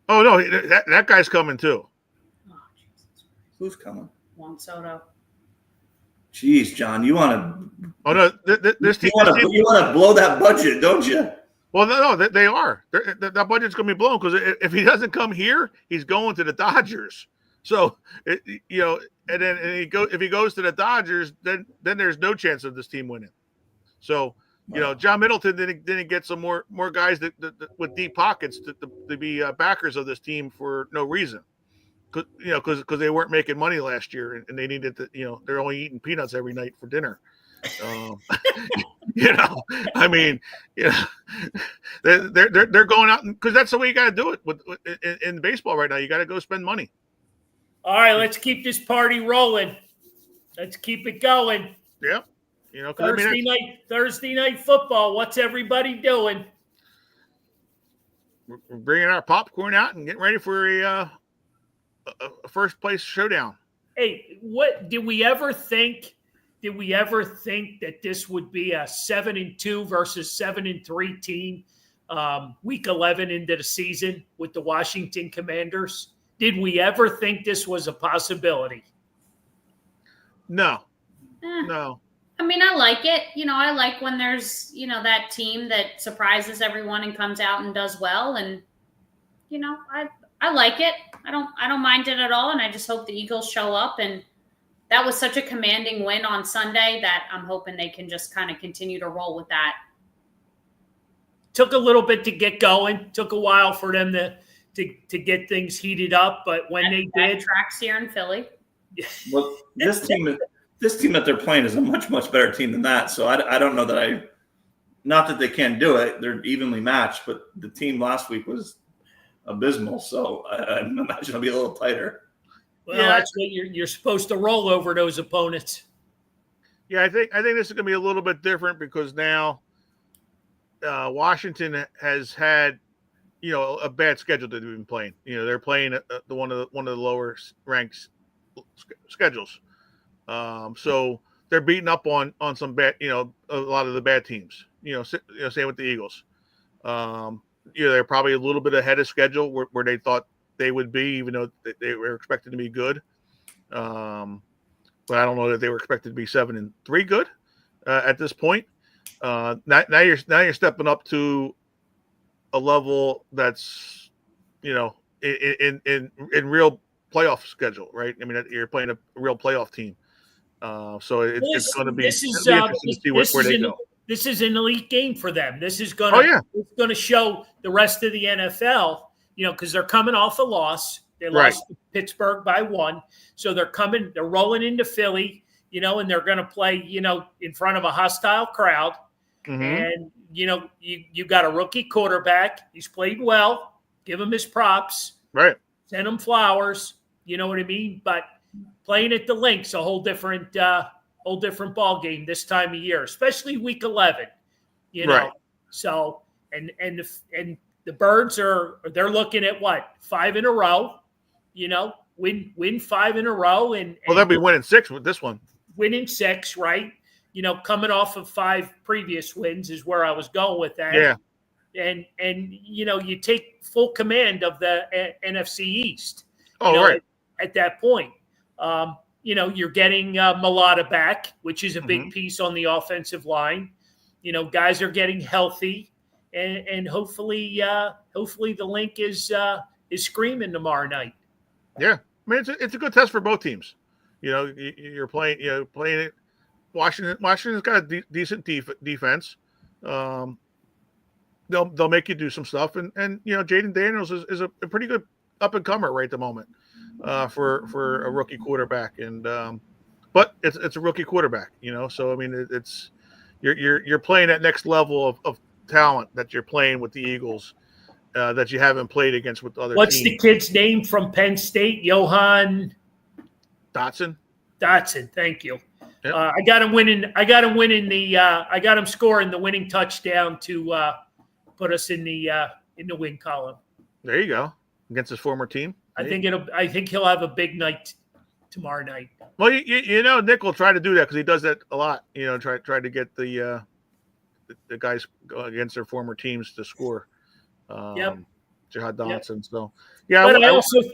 Oh no, that guy's coming too. Oh, Jesus. Who's coming? Juan Soto. Jeez, John, you want to? Oh no, this team. You want to blow that budget, don't you? Well, no, they are. That budget's going to be blown because if he doesn't come here, he's going to the Dodgers. So if he goes to the Dodgers, then there's no chance of this team winning. So John Middleton didn't get some more guys that with deep pockets to be backers of this team for no reason. Because they weren't making money last year and they needed to, they're only eating peanuts every night for dinner. I mean, they're going out because that's the way you got to do it in baseball right now. You got to go spend money. All right, let's keep this party rolling. Let's keep it going. Yeah. You know, because Thursday night football. What's everybody doing? we're bringing our popcorn out and getting ready for a first place showdown. Hey, what did we ever think? Did we ever think that this would be a 7-2 versus 7-3 team week 11 into the season with the Washington Commanders? Did we ever think this was a possibility? No. No. I mean, I like it. I like when there's, that team that surprises everyone and comes out and does well. And, I like it. I don't mind it at all. And I just hope the Eagles show up. And that was such a commanding win on Sunday that I'm hoping they can just kind of continue to roll with that. Took a little bit to get going. Took a while for them to get things heated up. But when they did. Tracks here in Philly. Well, this team that they're playing is a much, much better team than that. So I don't know that not that they can't do it. They're evenly matched, but the team last week was abysmal. So I imagine it'll be a little tighter. Well, that's what you're supposed to roll over those opponents. Yeah, I think this is going to be a little bit different because now Washington has had, a bad schedule that they've been playing. They're playing one of the lower ranked schedules. So they're beating up on some bad, a lot of the bad teams. Same with the Eagles. They're probably a little bit ahead of schedule where they thought they would be, even though they were expected to be good. But I don't know that they were expected to be 7-3 good at this point. Now you're stepping up to a level that's, in real playoff schedule, right? I mean, you're playing a real playoff team. So it's going to be interesting to see where they go. This is an elite game for them. This is going to show the rest of the NFL, because they're coming off a loss. They lost to Pittsburgh by 1. So they're rolling into Philly, and they're going to play, in front of a hostile crowd. Mm-hmm. And, you got a rookie quarterback. He's played well. Give him his props. Right. Send him flowers. You know what I mean? But playing at the Link's a whole different ball game this time of year, especially week 11. Right. So and the Birds they're looking at what, 5 in a row. Win 5 in a row, and they'll be winning 6 with this one. Winning 6, right? Coming off of 5 previous wins is where I was going with that. Yeah. And you take full command of the NFC East. Right. At that point, you're getting Mulata back, which is a big piece on the offensive line. Guys are getting healthy, and hopefully the Link is screaming tomorrow night. Yeah, I mean it's a good test for both teams. You're playing it. Washington's got a decent defense. They'll make you do some stuff, and Jaden Daniels is a pretty good up and comer right at the moment for a rookie quarterback, and but it's a rookie quarterback, So I mean it's you're playing that next level of talent that you're playing with the Eagles that you haven't played against with other. What's teams. The kid's name from Penn State? Johan Dotson. Thank you. Yep. I got him winning. I got him scoring the winning touchdown to put us in the win column. There you go. Against his former team. I think he'll have a big night tomorrow night. Well, Nick will try to do that because he does that a lot. Try to get the guys against their former teams to score. Yep. Jihad Dotson. Yep. So yeah,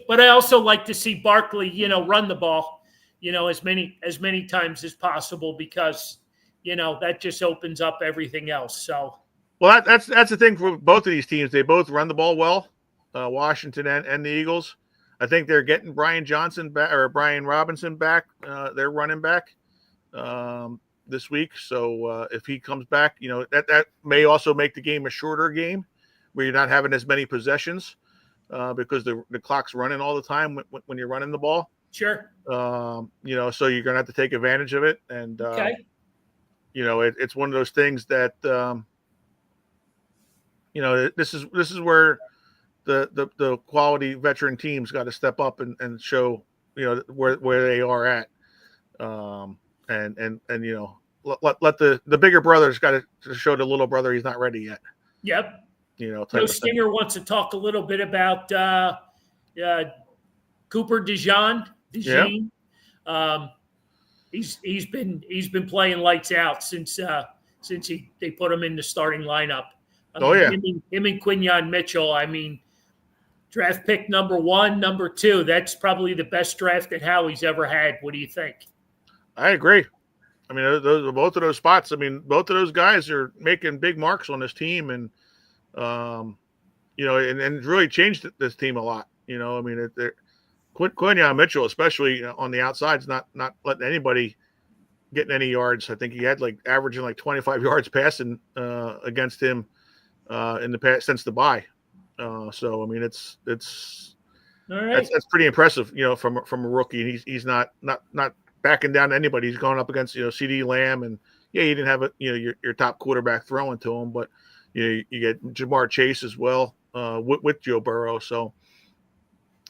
but I also like to see Barkley, run the ball, as many times as possible because that just opens up everything else. So well, that's the thing for both of these teams. They both run the ball well, Washington and the Eagles. I think they're getting Brian Robinson back, their running back, this week. So if he comes back, that may also make the game a shorter game where you're not having as many possessions because the clock's running all the time when you're running the ball. Sure. So you're going to have to take advantage of it. And, okay. It's one of those things that, this is where the quality veteran teams got to step up and show, where they are at. And let the bigger brother's got to show the little brother he's not ready yet. Yep. Type Joe of thing. Stinger wants to talk a little bit about Cooper DeJean. Yeah. He's been playing lights out since they put him in the starting lineup. Him and Quinyon Mitchell. I mean, draft pick number 1, number 2. That's probably the best draft that Howie's ever had. What do you think? I agree. I mean, both of those spots. I mean, both of those guys are making big marks on this team, and and really changed this team a lot. I mean, Quinyon Mitchell, especially on the outside, is not letting anybody getting any yards. I think he had averaging 25 yards passing against him in the past since the bye. So I mean, it's all right. That's pretty impressive, from a rookie. And he's not backing down to anybody. He's going up against CD Lamb, and he didn't have your top quarterback throwing to him, but you get Jamar Chase as well with Joe Burrow. So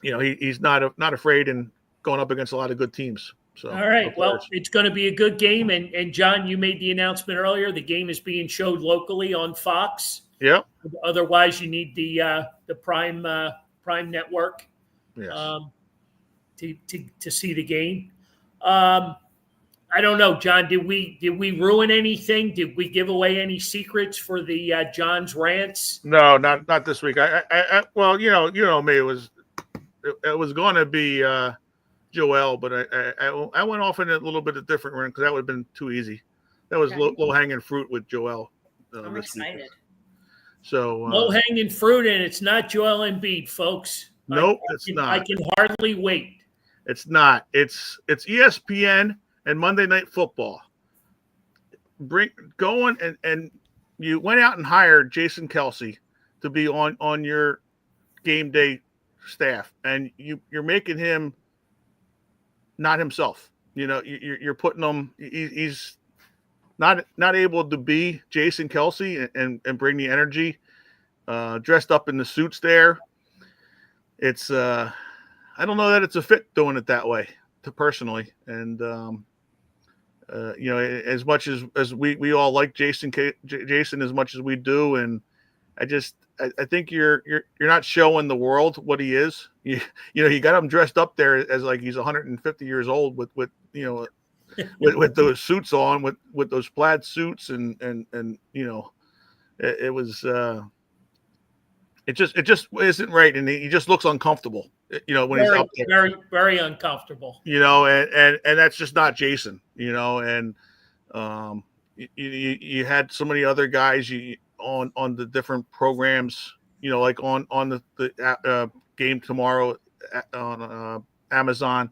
he's not afraid and going up against a lot of good teams. So all right, well, it's going to be a good game. And John, you made the announcement earlier. The game is being showed locally on Fox. Yeah. Otherwise, you need the Prime network. Yes. To see the game. I don't know, John. Did we ruin anything? Did we give away any secrets for the John's rants? No, not this week. Well, me. It was going to be Joel, but I went off in a little bit of different run because that would have been too easy. That was low hanging fruit with Joel. I'm excited. Weekend. So low hanging fruit, and it's not Joel Embiid, folks. Nope, it's not. I can hardly wait. It's not. It's ESPN and Monday Night Football. And you went out and hired Jason Kelsey to be on your game day staff, and you're making him not himself. You're putting him. He's not able to be Jason Kelsey and bring the energy. Dressed up in the suits there. It's I don't know that it's a fit doing it that way, personally. And as much as we all like Jason as much as we do, and I think you're not showing the world what he is. You got him dressed up there as like he's 150 years old with with those suits on, with those plaid suits, and it was it just isn't right, and he just looks uncomfortable. When he's up there, very, very uncomfortable. And that's just not Jason. And you had so many other guys on the different programs. Like on the game tomorrow on Amazon,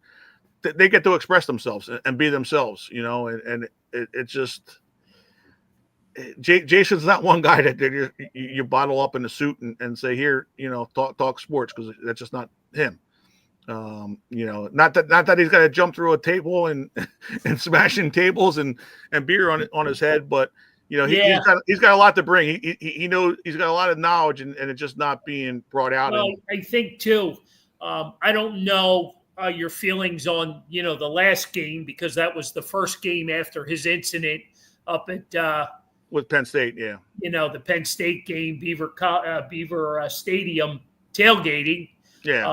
they get to express themselves and be themselves. And it just. Jason's not one guy that you bottle up in a suit and say, here, talk sports, because that's just not him. Not that he's got to jump through a table and smashing tables and beer on his head, but he's got a lot to bring. He knows he's got a lot of knowledge, and it's just not being brought out. Well, I think too. I don't know your feelings on the last game, because that was the first game after his incident up at. With Penn State, yeah. The Penn State game, Beaver Stadium tailgating. Yeah.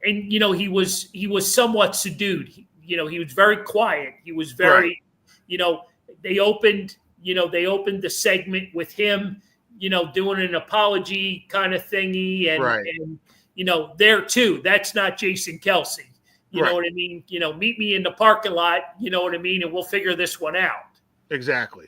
And he was somewhat subdued. He was very quiet. He was very, right. They opened the segment with him, doing an apology kind of thingy, and right. And there too. That's not Jason Kelsey. You right. know what I mean? Meet me in the parking lot. You know what I mean? And we'll figure this one out. Exactly.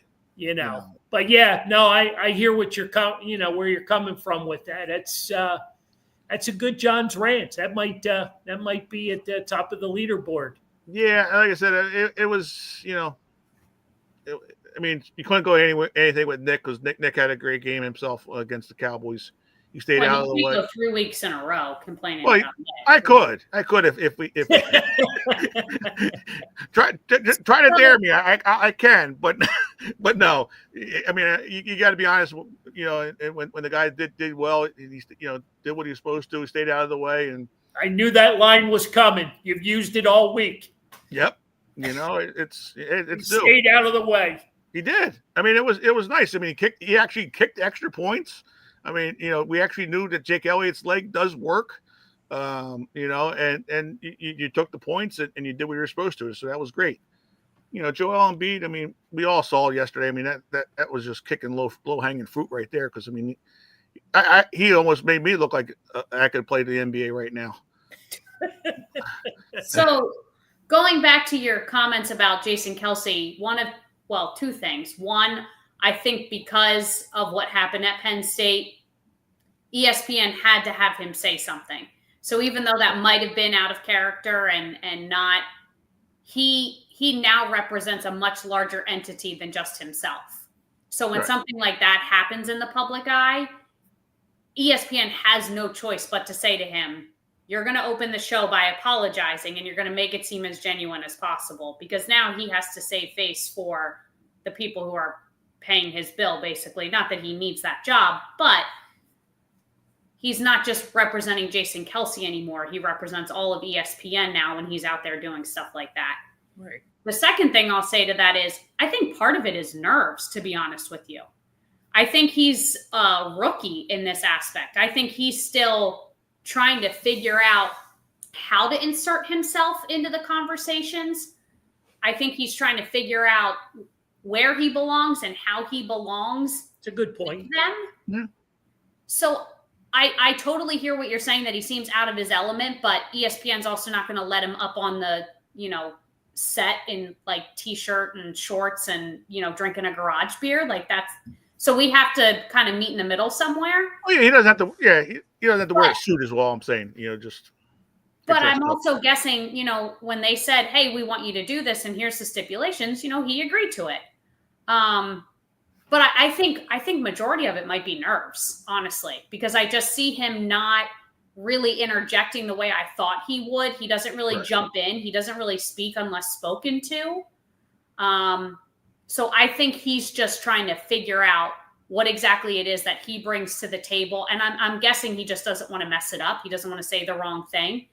But yeah, no, I hear what where you're coming from with that. That's a good John's rant. That might be at the top of the leaderboard. Yeah, like I said, it was I mean, you couldn't go anything with Nick, because Nick had a great game himself against the Cowboys. He stayed out of the way. Go 3 weeks in a row complaining. Well, about Nick. I could if we try to dare me. I can, but no. I mean, you got to be honest. When the guy did well, he did what he was supposed to. He stayed out of the way, and I knew that line was coming. You've used it all week. Yep. It's stayed out of the way. He did. I mean, it was nice. I mean, he actually kicked extra points. I mean, we actually knew that Jake Elliott's leg does work. And you took the points and you did what you were supposed to. So that was great. Joel Embiid, I mean, we all saw yesterday. I mean, that was just kicking low hanging fruit right there. Because I mean, he almost made me look like I could play the NBA right now. So going back to your comments about Jason Kelsey, two things. One, I think because of what happened at Penn State, ESPN had to have him say something. So even though that might have been out of character and not, he now represents a much larger entity than just himself. So when something like that happens in the public eye, ESPN has no choice but to say to him, you're going to open the show by apologizing and you're going to make it seem as genuine as possible, because now he has to save face for the people who are paying his bill, basically. Not that he needs that job, but he's not just representing Jason Kelsey anymore. He represents all of ESPN now when he's out there doing stuff like that. Right. The second thing I'll say to that is I think part of it is nerves, to be honest with you. I think he's a rookie in this aspect. I think he's still trying to figure out how to insert himself into the conversations. I think he's trying to figure out where he belongs and how he belongs. It's a good point. With them. Yeah. So I totally hear what you're saying, that he seems out of his element, but ESPN's also not going to let him up on the, set in like t-shirt and shorts and, drinking a garage beer. Like that's, so we have to kind of meet in the middle somewhere. Oh yeah, he doesn't have to. Yeah, he doesn't have to wear a suit as well. I'm saying, just. But I'm also guessing, when they said, "Hey, we want you to do this, and here's the stipulations," he agreed to it. But I think majority of it might be nerves, honestly, because I just see him not really interjecting the way I thought he would. He doesn't really jump in. He doesn't really speak unless spoken to. So I think he's just trying to figure out what exactly it is that he brings to the table. And I'm guessing he just doesn't want to mess it up. He doesn't want to say the wrong thing.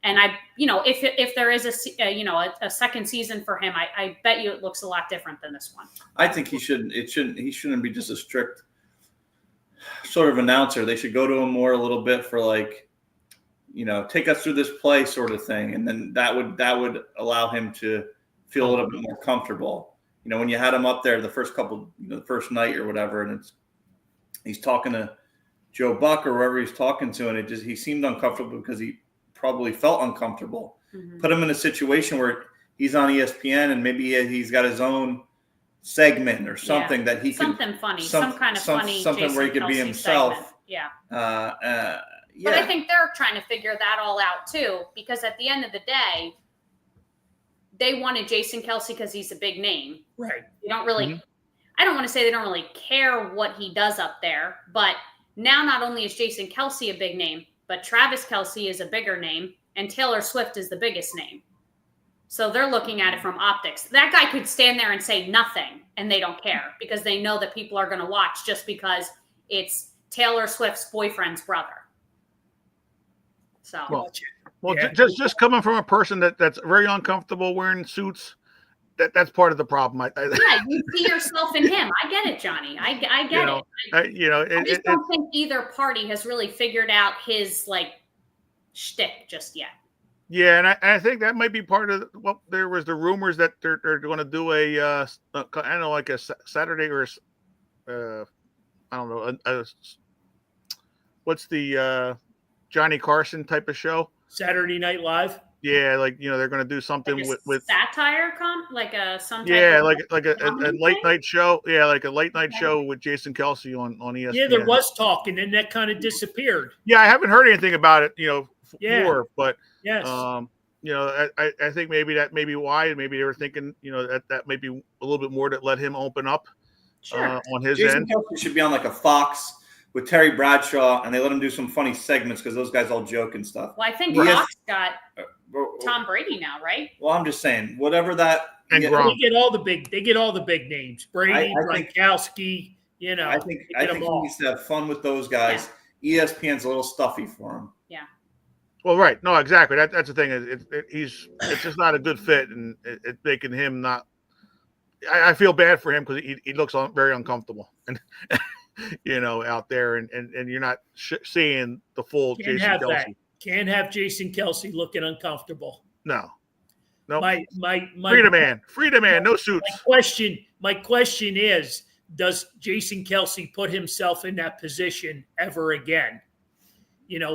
And if there is a second season for him, I bet you it looks a lot different than this one. I think he shouldn't be just a strict sort of announcer. They should go to him more a little bit for take us through this play sort of thing. And then that would allow him to feel a little bit more comfortable. When you had him up there the first night or whatever, and he's talking to Joe Buck or whoever he's talking to, and he seemed uncomfortable because he probably felt uncomfortable. Mm-hmm. Put him in a situation where he's on ESPN and maybe he's got his own segment or something that he something funny, some kind of funny, something Jason where he could Kelsey be himself. Segment. Yeah. But I think they're trying to figure that all out too, because at the end of the day, they wanted Jason Kelsey because he's a big name. Right. You don't really, I don't want to say they don't really care what he does up there, but now not only is Jason Kelsey a big name, but Travis Kelsey is a bigger name and Taylor Swift is the biggest name. So they're looking at it from optics. That guy could stand there and say nothing and they don't care because they know that people are going to watch just because it's Taylor Swift's boyfriend's brother. So. Well, just coming from a person that's very uncomfortable wearing suits, that's part of the problem. Yeah, you see yourself in him. I get it, Johnny. I get it. I just don't think either party has really figured out his shtick just yet. Yeah, and I think that might be part of there was the rumors that they're going to do a Saturday or I don't know what's the Johnny Carson type of show. Saturday Night Live. Yeah, they're going to do something with satire, some type yeah, of like a late night show. Yeah, like a late night show with Jason Kelsey on ESPN. Yeah, there was talk, and then that kind of disappeared. Yeah, I haven't heard anything about it. More, but yes, I think maybe that may be why. Maybe they were thinking, that may be a little bit more that let him open up on his Jason end. Kelsey should be on a Fox with Terry Bradshaw, and they let him do some funny segments because those guys all joke and stuff. Well, I think Fox got Tom Brady now, right? Well, I'm just saying, whatever that. And they get all the big names. Brady, Gronkowski. I think he needs to have fun with those guys. Yeah. ESPN's a little stuffy for him. Yeah. Well, right. No, exactly. That's the thing. It's just not a good fit, and it's making him not. I feel bad for him because he looks very uncomfortable, and out there, and you're not seeing the full Can't Jason have Kelsey. that. Can't have Jason Kelsey looking uncomfortable. No, no. My Freedom man, no suits. My question is, does Jason Kelsey put himself in that position ever again?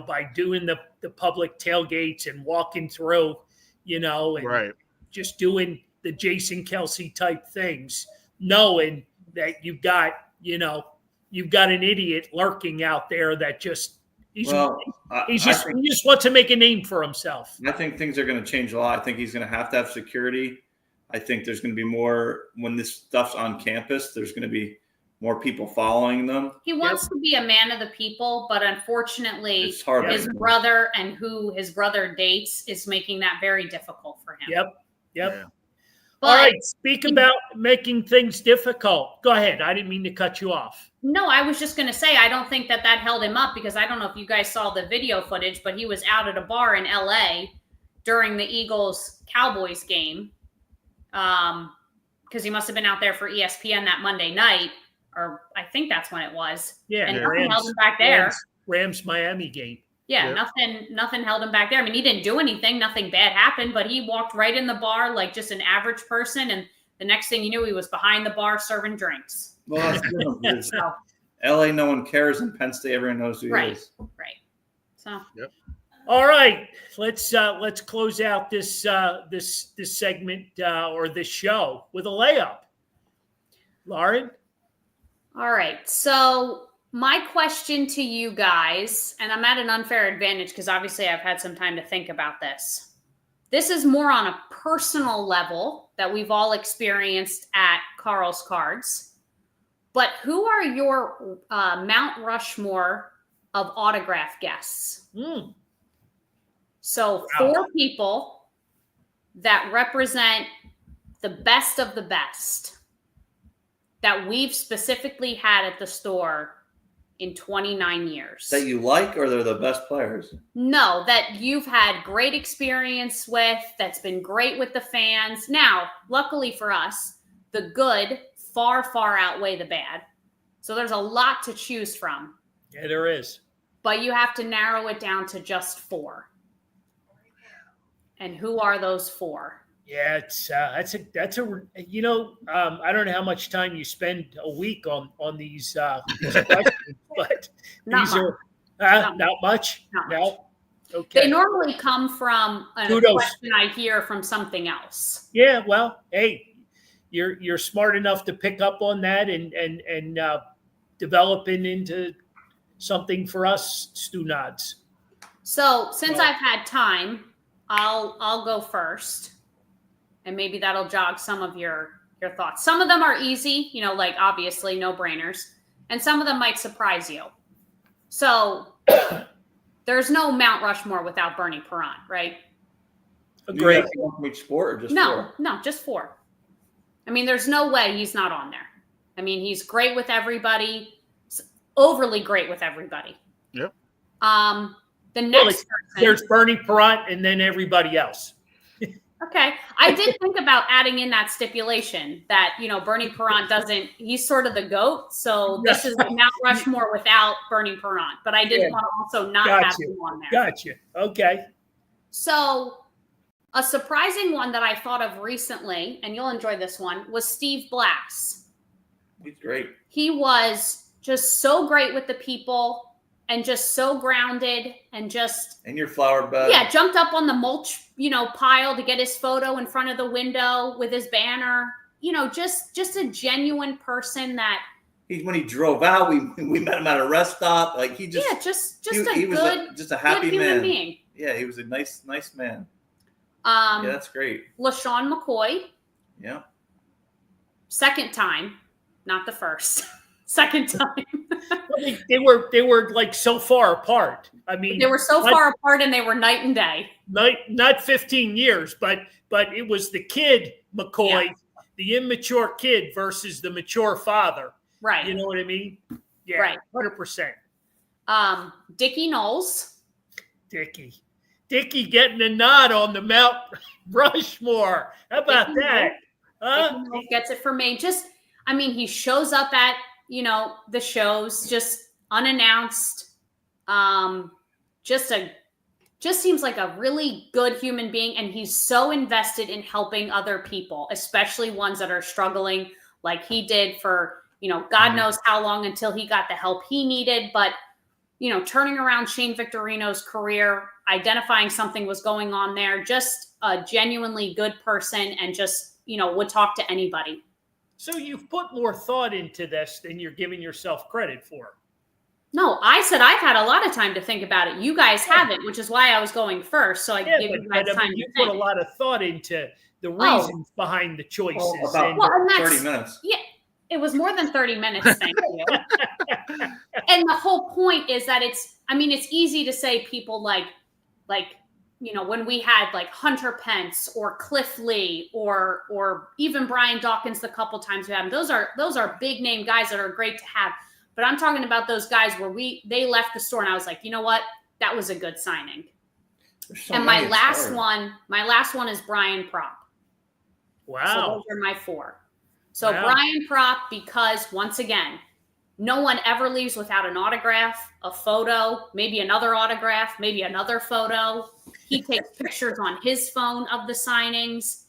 By doing the public tailgates and walking through, and Right. just doing the Jason Kelsey type things, knowing that you've got an idiot lurking out there that he just wants to make a name for himself. I think things are going to change a lot. I think he's going to have security. I think there's going to be more when this stuff's on campus. There's going to be more people following them. He wants to be a man of the people, but unfortunately, It's hard. his brother and who his brother dates is making that very difficult for him. Yep. Yeah. But all right. Speak about making things difficult. Go ahead. I didn't mean to cut you off. no, I was just going to say, I don't think that held him up because I don't know if you guys saw the video footage, but he was out at a bar in LA during the Eagles-Cowboys game. Because he must have been out there for ESPN that Monday night, or I think that's when it was. Yeah. And nothing held him back there. Rams Miami game. Yeah, nothing held him back there. I mean, he didn't do anything. Nothing bad happened, but he walked right in the bar like just an average person. And the next thing you knew, he was behind the bar serving drinks. Well, that's good. So, LA, no one cares, and Penn State, everyone knows who he right, is. right. So, All right, let's close out this segment or this show with a layup. Lauren? all right. So my question to you guys, and I'm at an unfair advantage because obviously I've had some time to think about this. This is more on a personal level that we've all experienced at Carl's Cards. But who are your Mount Rushmore of autograph guests? So 4 people that represent the best of the best that we've specifically had at the store in 29 years. That you like, or they're the best players? No, that you've had great experience with, that's been great with the fans. Now, luckily for us, the good far, far outweigh the bad. So there's a lot to choose from. Yeah, there is. But you have to narrow it down to just 4. And who are those 4? Yeah, that's a I don't know how much time you spend a week on these questions, but these are not much. No. Okay. They normally come from a question I hear from something else. Yeah, well, hey, you're smart enough to pick up on that and develop it into something for us Stu Nods. So since I've had time, I'll go first. And maybe that'll jog some of your thoughts. Some of them are easy, like obviously no brainers. And some of them might surprise you. So there's no Mount Rushmore without Bernie Perrant, right? Great. From each sport, or just No, 4? no, just 4. I mean, there's no way he's not on there. I mean, he's great with everybody, overly great with everybody. Yep. The next person, there's Bernie Perrant and then everybody else. Okay. I did think about adding in that stipulation that, Bernie Perrant he's sort of the GOAT. So this is Mount Rushmore without Bernie Perrant. But I didn't want to also not have him on there. Gotcha. Okay. So a surprising one that I thought of recently, and you'll enjoy this one, was Steve Blass. He's great. He was just so great with the people and just so grounded and just... And your flower bed. Yeah, jumped up on the mulch, pile to get his photo in front of the window with his banner. Just a genuine person that... When he drove out, we met him at a rest stop. Like he just... Yeah, just a happy good human man. being. Yeah, he was a nice man. Yeah, that's great. LaShawn McCoy. Yeah. Second time, not the first. Second time. They were like so far apart. I mean, they were so far apart, and they were night and day. Not 15 years, but it was the kid McCoy, the immature kid versus the mature father. Right. You know what I mean? Yeah. Right. 100%. Dickie Knowles. Dickie getting a nod on the Mount Rushmore. How about that? He gets it from me. He shows up at, the shows just unannounced. Just seems like a really good human being. And he's so invested in helping other people, especially ones that are struggling like he did for, God knows how long until he got the help he needed. But, turning around Shane Victorino's career, identifying something was going on there, just a genuinely good person and just, would talk to anybody. So you've put more thought into this than you're giving yourself credit for. No, I said I've had a lot of time to think about it. You guys haven't, which is why I was going first. So I give you guys time you to put think. a lot of thought into the reasons behind the choices. About and 30 minutes. Yeah, it was more than 30 minutes. Thank you. And the whole point is that it's easy to say people like, when we had like Hunter Pence or Cliff Lee or even Brian Dawkins, the couple times we had them, those are big name guys that are great to have. But I'm talking about those guys where they left the store and I was like, you know what? That was a good signing. And my last one is Brian Propp. Wow. So those are my 4. So Wow. Brian Propp, because once again, no one ever leaves without an autograph, a photo, maybe another autograph, maybe another photo. He takes pictures on his phone of the signings.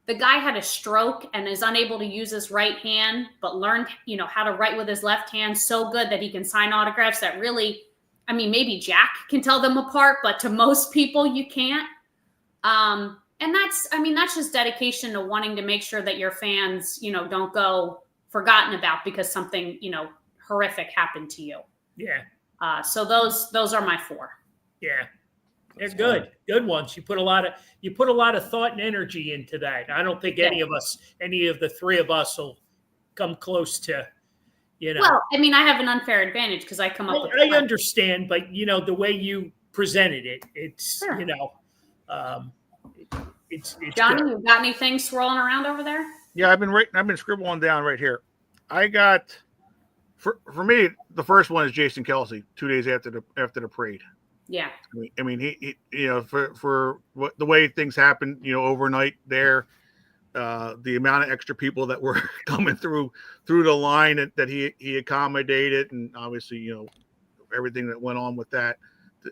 The guy had a stroke and is unable to use his right hand, but learned, how to write with his left hand so good that he can sign autographs that really, maybe Jack can tell them apart, but to most people you can't. And that's just dedication to wanting to make sure that your fans, don't go forgotten about because something, horrific happened to you. Yeah. So those are my 4. Yeah. They're good ones. You put a lot of thought and energy into that. I don't think any of the 3 of us will come close to, Well, I have an unfair advantage because I come up with. I understand, but the way you presented it, it's Sure. it's Johnny, good. you got anything swirling around over there? Yeah, I've been scribbling down right here. I got for me the first one is Jason Kelsey 2 days after the parade. Yeah. He for what the way things happened, overnight there, the amount of extra people that were coming through the line that he accommodated, and obviously, everything that went on with that,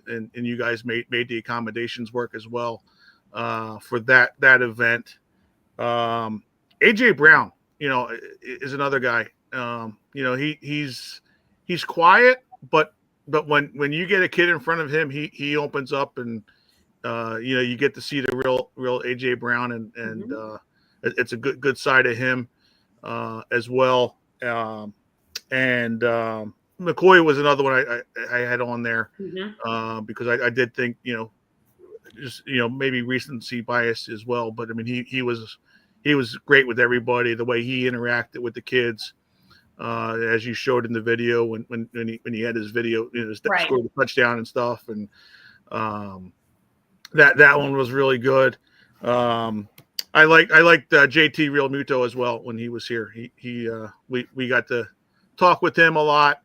and you guys made the accommodations work as well, for that event. AJ Brown, is another guy. He's quiet, but when you get a kid in front of him, he opens up, and you get to see the real AJ Brown, and it's a good side of him as well. And McCoy was another one I had on there because I did think just maybe recency bias as well, but he was great with everybody, the way he interacted with the kids. As you showed in the video when he had his video, scored the touchdown and stuff, and that one was really good. I liked JT Real Muto as well when he was here. We got to talk with him a lot.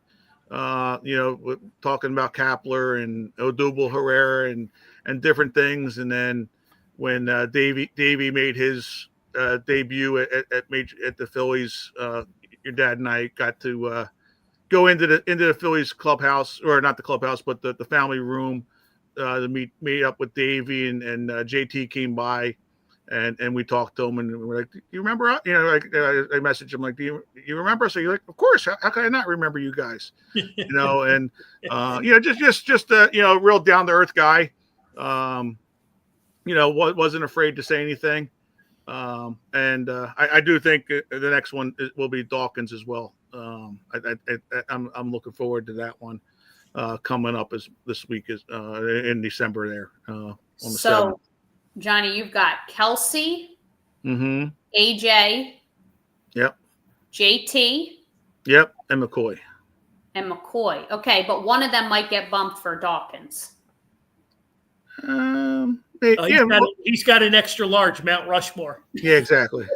Talking about Kapler and Odubel Herrera and different things, and then when Davey made his debut at the Phillies. Your dad and I got to go into the Phillies clubhouse, or not the clubhouse, but the family room to meet up with Davey, and JT came by, and we talked to him, and we're like, "Do you remember?" I messaged him like, "Do you remember?" So you're like, "Of course. How can I not remember you guys?" And just a real down to earth guy. Wasn't afraid to say anything. I do think the next one will be Dawkins as well. I'm looking forward to that one coming up this week in December there. On the 7th. Johnny, you've got Kelsey, AJ, yep, JT, yep, and McCoy. Okay, but one of them might get bumped for Dawkins. He's got an extra large Mount Rushmore. Yeah, exactly.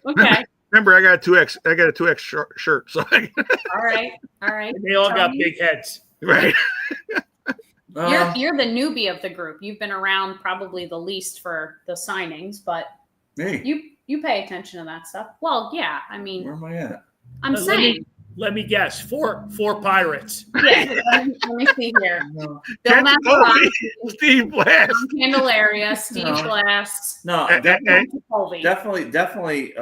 Okay. Remember, I got a 2X. I got a 2X shirt. So all right. And they all got big heads, right? You're the newbie of the group. You've been around probably the least for the signings, but hey. You pay attention to that stuff. Well, yeah. I mean, Where am I at? I'm saying. Let me guess. Four Pirates. Yeah. Let me see here. No, Bill Ken Mazeroski, Steve Blast. Tom Candelaria, Steve No. Blast, no, Eh, eh, eh. Colby, definitely, Steve definitely,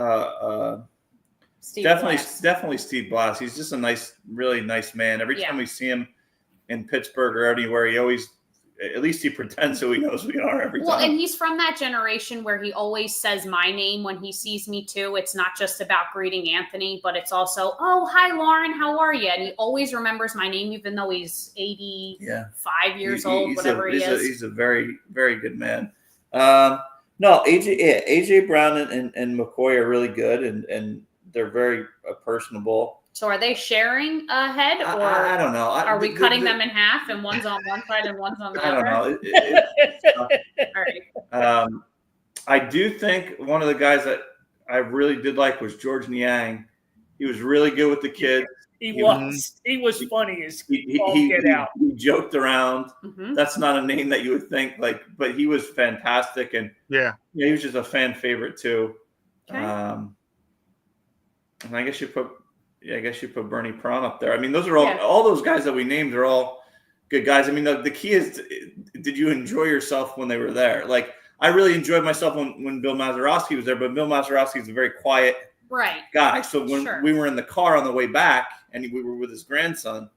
Blast. definitely Steve Blass. He's just a nice, really nice man. Every time Yeah. we see him in Pittsburgh or anywhere, he always, at least he pretends so he knows we are every Well, time. and he's from that generation where he always says my name when he sees me too. It's not just about greeting Anthony, but it's also, oh, hi, Lauren, how are you? And he always remembers my name, even though he's 85 years old, whatever he is. He's a very, very good man. No, AJ Brown and McCoy are really good, and they're very personable. So are they sharing a head, or I don't know. are we cutting them in half and one's on one side and one's on the I don't other? know. All right. I do think one of the guys that I really did like was George Niang. He was really good with the kids. He was funny as all get out. He joked around. Mhm. That's not a name that you would think but he was fantastic, and Yeah. he was just a fan favorite too. Okay. And I guess you put Bernie Prom up there. I mean, those are all those guys that we named are all good guys. I mean, the key is, did you enjoy yourself when they were there? Like, I really enjoyed myself when Bill Mazeroski was there, but Bill Mazeroski is a very quiet guy. So when we were in the car on the way back and we were with his grandson,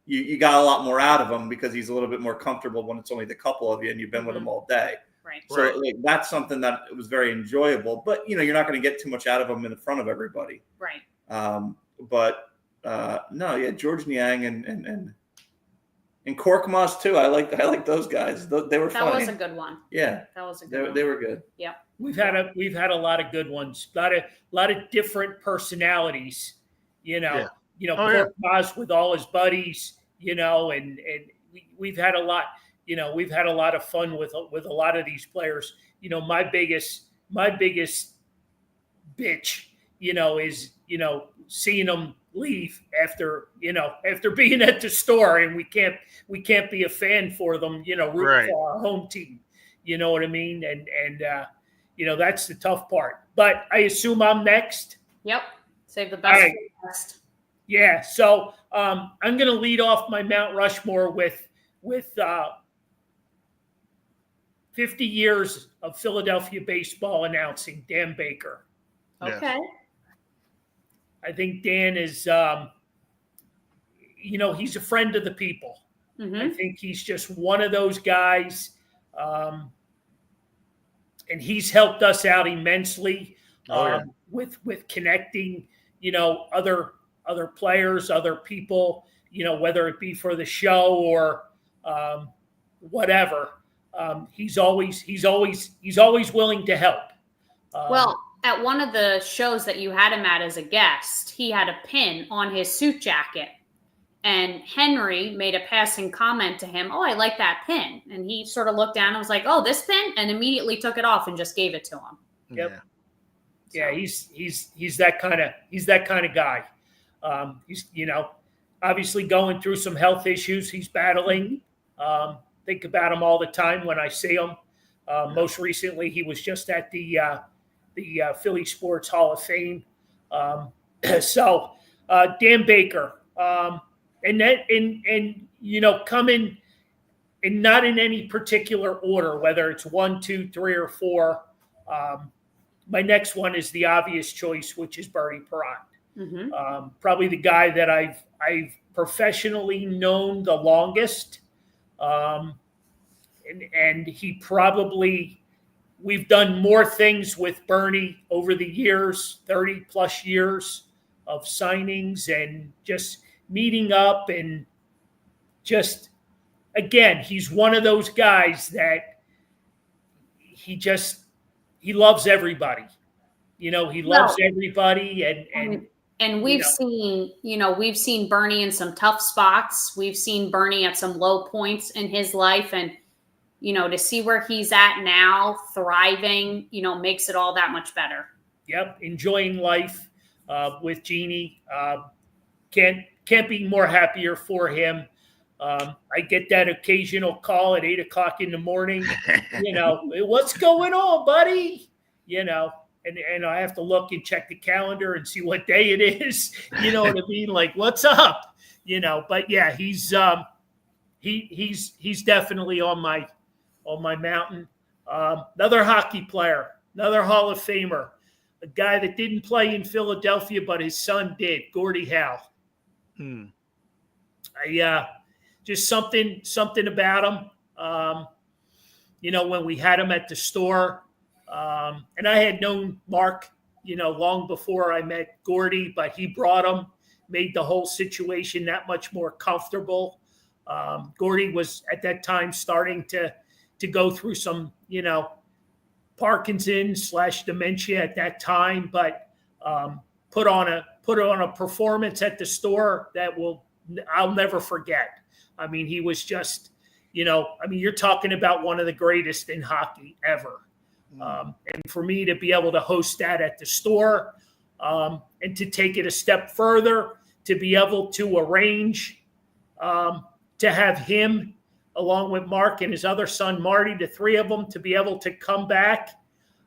you got a lot more out of him because he's a little bit more comfortable when it's only the couple of you and you've been with him all day. Right. So like, that's something that was very enjoyable. But you're not going to get too much out of him in front of everybody. Right. George Niang and Korkmaz too. I like those guys. They were funny. That was a good one. Yeah, that was a good one. They were good. Yeah. We've had a lot of good ones. A lot of different personalities. Korkmaz with all his buddies. And we've had a lot. We've had a lot of fun with a lot of these players. My biggest bitch, is seeing them leave after being at the store, and we can't be a fan for them, root for our home team. You know what I mean? And that's the tough part. But I assume I'm next. Yep. Save the best for last. Yeah. So I'm going to lead off my Mount Rushmore with 50 years of Philadelphia baseball announcing, Dan Baker. Okay. I think Dan is, he's a friend of the people. Mm-hmm. I think he's just one of those guys. And he's helped us out immensely with connecting, other players, other people, whether it be for the show or whatever. He's always willing to help. Well, at one of the shows that you had him at as a guest, he had a pin on his suit jacket. And Henry made a passing comment to him, "Oh, I like that pin." And he sort of looked down and was like, "Oh, this pin?" And immediately took it off and just gave it to him. Yep. Yeah, he's that kind of guy. He's obviously going through some health issues he's battling. Think about him all the time when I see him. Most recently, he was just at the Philly Sports Hall of Fame. So Dan Baker, coming and not in any particular order, whether it's 1, 2, 3, or 4. My next one is the obvious choice, which is Bernie Perrant. Mm-hmm. Probably the guy that I've professionally known the longest. And he probably, we've done more things with Bernie over the years, 30 plus years of signings and just meeting up, and just, again, he's one of those guys that he loves everybody. He loves everybody, and we've seen Bernie in some tough spots. We've seen Bernie at some low points in his life, and to see where he's at now, thriving, makes it all that much better. Yep, enjoying life with Jeannie. Can't be more happier for him. I get that occasional call at 8:00 in the morning. What's going on, buddy? and I have to look and check the calendar and see what day it is. You know what I mean? Like, what's up? You know, but yeah, he's definitely on my mountain. Another hockey player, another Hall of Famer, a guy that didn't play in Philadelphia, but his son did, Gordie Howe. Just something about him. You know, when we had him at the store, and I had known Mark, you know, long before I met Gordie, but he brought him, made the whole situation that much more comfortable. Gordie was at that time starting to go through some, you know, Parkinson's/dementia at that time, but put on a performance at the store that I'll never forget. I mean, he was just, you know, I mean, you're talking about one of the greatest in hockey ever. And for me to be able to host that at the store, and to take it a step further, to be able to arrange to have him along with Mark and his other son, Marty, the three of them, to be able to come back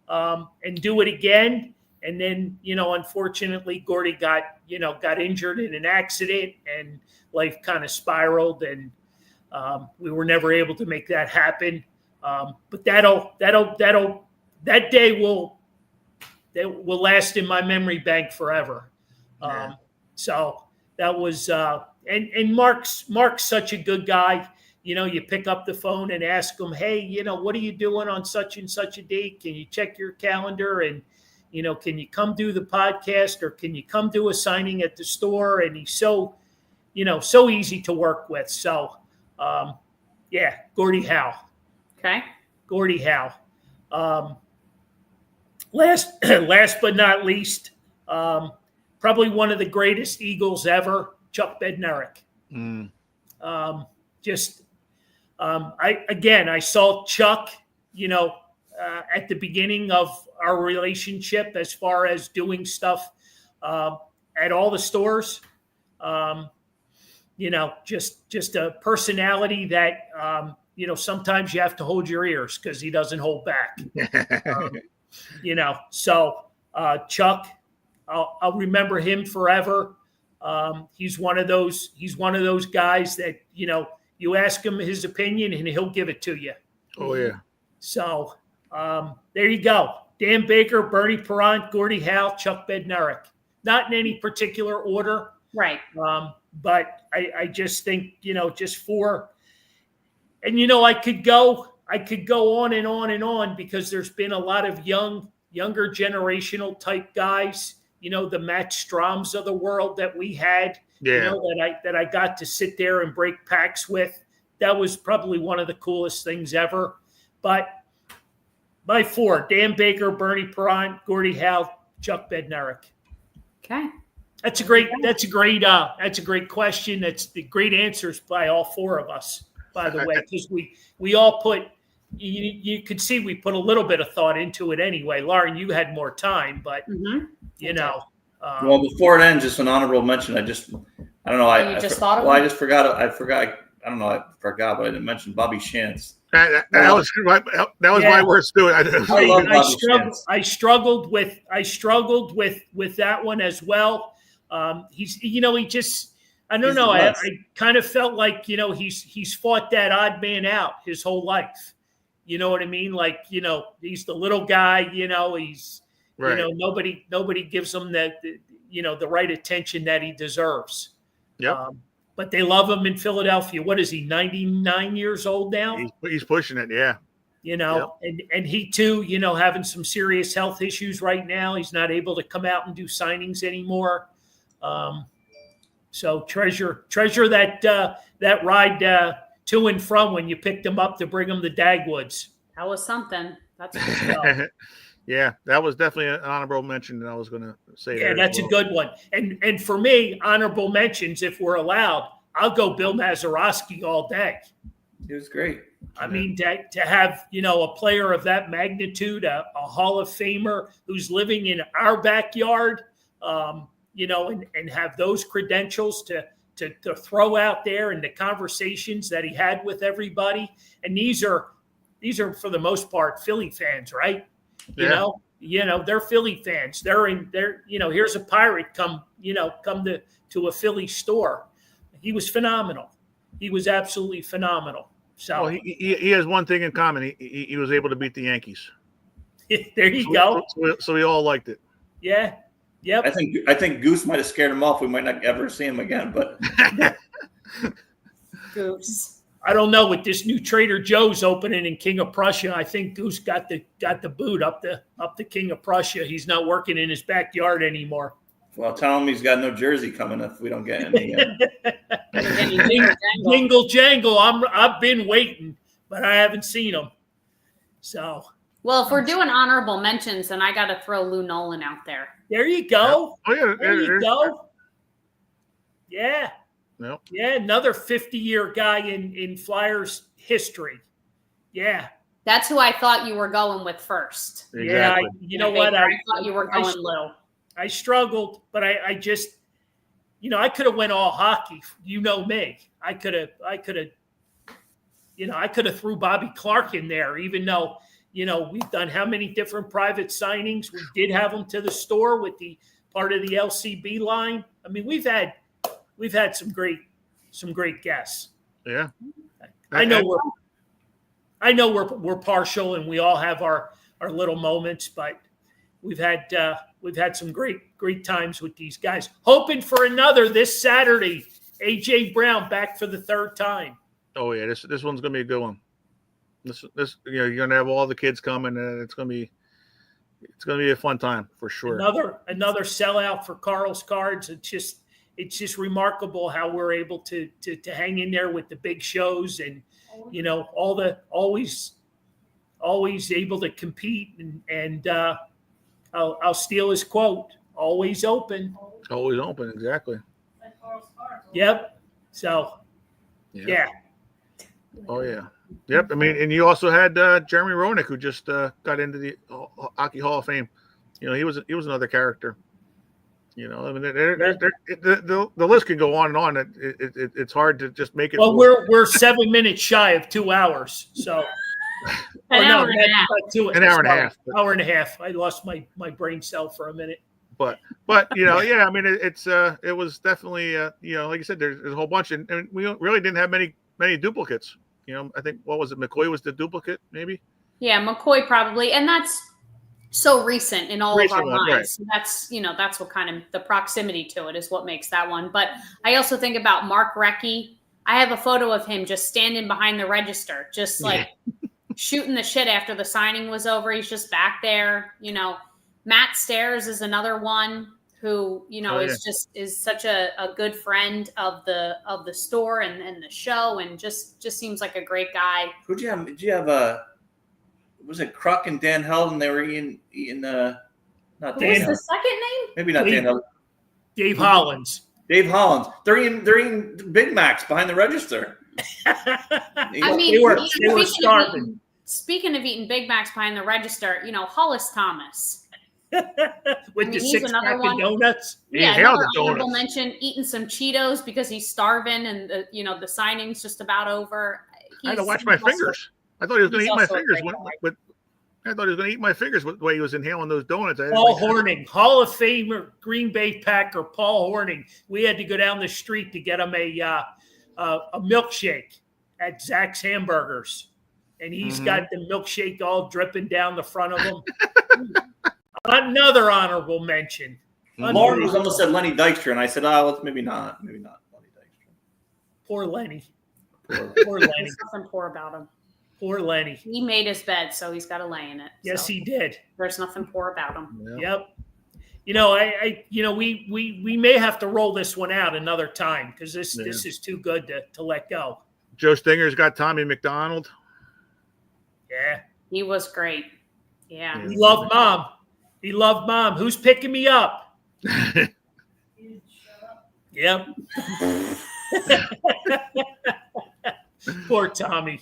and do it again. And then, you know, unfortunately, Gordie got injured in an accident and life kind of spiraled, and we were never able to make that happen. But that day will last in my memory bank forever. So that was, and Mark's such a good guy. You know, you pick up the phone and ask him, hey, you know, what are you doing on such and such a date? Can you check your calendar? And, you know, can you come do the podcast, or can you come do a signing at the store? And he's so, you know, so easy to work with. So, Gordie Howe. Okay. Gordie Howe. Last but not least, probably one of the greatest Eagles ever, Chuck Bednarik. I saw Chuck, you know, at the beginning of our relationship as far as doing stuff at all the stores. You know, just a personality that, you know, sometimes you have to hold your ears because he doesn't hold back. You know, so Chuck, I'll remember him forever. He's one of those guys that, you know, you ask him his opinion and he'll give it to you. Oh yeah. So there you go. Dan Baker, Bernie Perrant, Gordie Howe, Chuck Bednarik. Not in any particular order. Right. But I just think, you know, and you know, I could go on and on and on, because there's been a lot of younger generational type guys, you know, the Matt Stroms of the world that we had, you know, that I got to sit there and break packs with. That was probably one of the coolest things ever. But by four, Dan Baker, Bernie Perrant, Gordie Howe, Chuck Bednarik. Okay. That's a great question. That's the great answers by all four of us, by the way, because we all put, you could see we put a little bit of thought into it anyway. Lauren, you had more time, but you know. Well, before it ends, just an honorable mention. I don't know. I forgot. I don't know. I forgot, but I didn't mention Bobby Shantz. That was my worst too. I struggled with that one as well. He's, you know, I don't know. I kind of felt like, you know, he's fought that odd man out his whole life. You know what I mean? Like, you know, he's the little guy, you know, he's, right. You know, nobody gives him the right attention that he deserves. Yeah. But they love him in Philadelphia. What is he, 99 years old now? He's pushing it, yeah. You know, and he too, you know, having some serious health issues right now. He's not able to come out and do signings anymore. So treasure that ride to and from when you picked him up to bring him to Dagwoods. That was something. That's for sure. Yeah, that was definitely an honorable mention that I was going to say. Yeah, that's a good one. And for me, honorable mentions, if we're allowed, I'll go Bill Mazeroski all day. It was great. I mean, to have, you know, a player of that magnitude, a Hall of Famer who's living in our backyard, you know, and have those credentials to throw out there, and the conversations that he had with everybody. And these are for the most part Philly fans, right? You know, they're Philly fans. They're here's a Pirate come to a Philly store. He was phenomenal. He was absolutely phenomenal. So Well, he has one thing in common. He was able to beat the Yankees. there you go. So we all liked it. Yeah. Yep. I think Goose might have scared him off. We might not ever see him again, but Goose. I don't know, with this new Trader Joe's opening in King of Prussia, I think Goose got the boot up the King of Prussia. He's not working in his backyard anymore. well, tell him he's got no jersey coming if we don't get any. Jingle jangle. I've been waiting, but I haven't seen him. So Well, if we're doing honorable mentions, then I got to throw Lou Nolan out there. there you go. Oh yeah, There you go. Yeah. Yep. Yeah, another 50-year guy in Flyers history. Yeah. That's who I thought you were going with first. Exactly. Yeah, you know what? I thought you were going Lou. I struggled, but I just, I could have went all hockey. You know me. I could have threw Bobby Clark in there, even though, we've done how many different private signings. We did have him to the store with the part of the LCB line. I mean, we've had some great guests. Yeah. I know we're partial and we all have our little moments, but we've had some great times with these guys. Hoping for another this Saturday. AJ Brown back for the third time. Oh yeah, this one's gonna be a good one. This you're gonna have all the kids coming, and it's gonna be a fun time for sure. Another sellout for Carl's Cards. It's just remarkable how we're able to hang in there with the big shows, and always able to compete, and I'll steal his quote: "Always open." Always open, exactly. Yep. So, yeah. Oh yeah. Yep. I mean, and you also had Jeremy Roenick, who just got into the Hockey Hall of Fame. He was another character. I mean, the list can go on and on. It's hard to just make it. Well, we're 7 minutes shy of 2 hours, so An hour and a half. An hour and a half. Hour and a half. I lost my brain cell for a minute. But yeah. I mean, it was definitely like I said, there's a whole bunch, and we really didn't have many duplicates. I think what was it? McCoy was the duplicate, maybe. Yeah, McCoy probably, and that's so recent in all of our minds. Right. So that's what kind of the proximity to it is what makes that one. But I also think about Mark Recchi. I have a photo of him just standing behind the register, just like shooting the shit after the signing was over. He's just back there. Matt Stairs is another one who, is such a good friend of the store and the show, and just seems like a great guy. Who'd you have? Did you have was it Kruk and Dan Held, and they were eating not What Dan was Held. the second name? Maybe not Dan Held. Dave Hollins. Dave Hollins. They're eating Big Macs behind the register. I mean, they were starving. Speaking of eating Big Macs behind the register, Hollis Thomas. With the he's 6-pack another of one. donuts. Yeah, held another the honorable donuts. mention, eating some Cheetos because he's starving, and the signing's just about over. I had to watch my fingers. I thought he was going to eat my also a fingers. great I thought he was going to eat my fingers with the way he was inhaling those donuts. Paul Horning, Hall of Famer, Green Bay Packer, Paul Horning. We had to go down the street to get him a milkshake at Zach's Hamburgers, and he's got the milkshake all dripping down the front of him. Another honorable mention. Lauren was almost said Lenny Dykstra, and I said, let's maybe not Lenny Dykstra. Poor Lenny. Poor Poor Lenny. There's nothing poor about him. Poor Lenny. He made his bed, so he's got to lay in it. Yes, so he did. there's nothing poor about him. Yeah. Yep. We may have to roll this one out another time because this is too good to let go. Joe Stinger's got Tommy McDonald. Yeah. He was great. Yeah. He loved mom. Who's picking me up? Yep. Poor Tommy.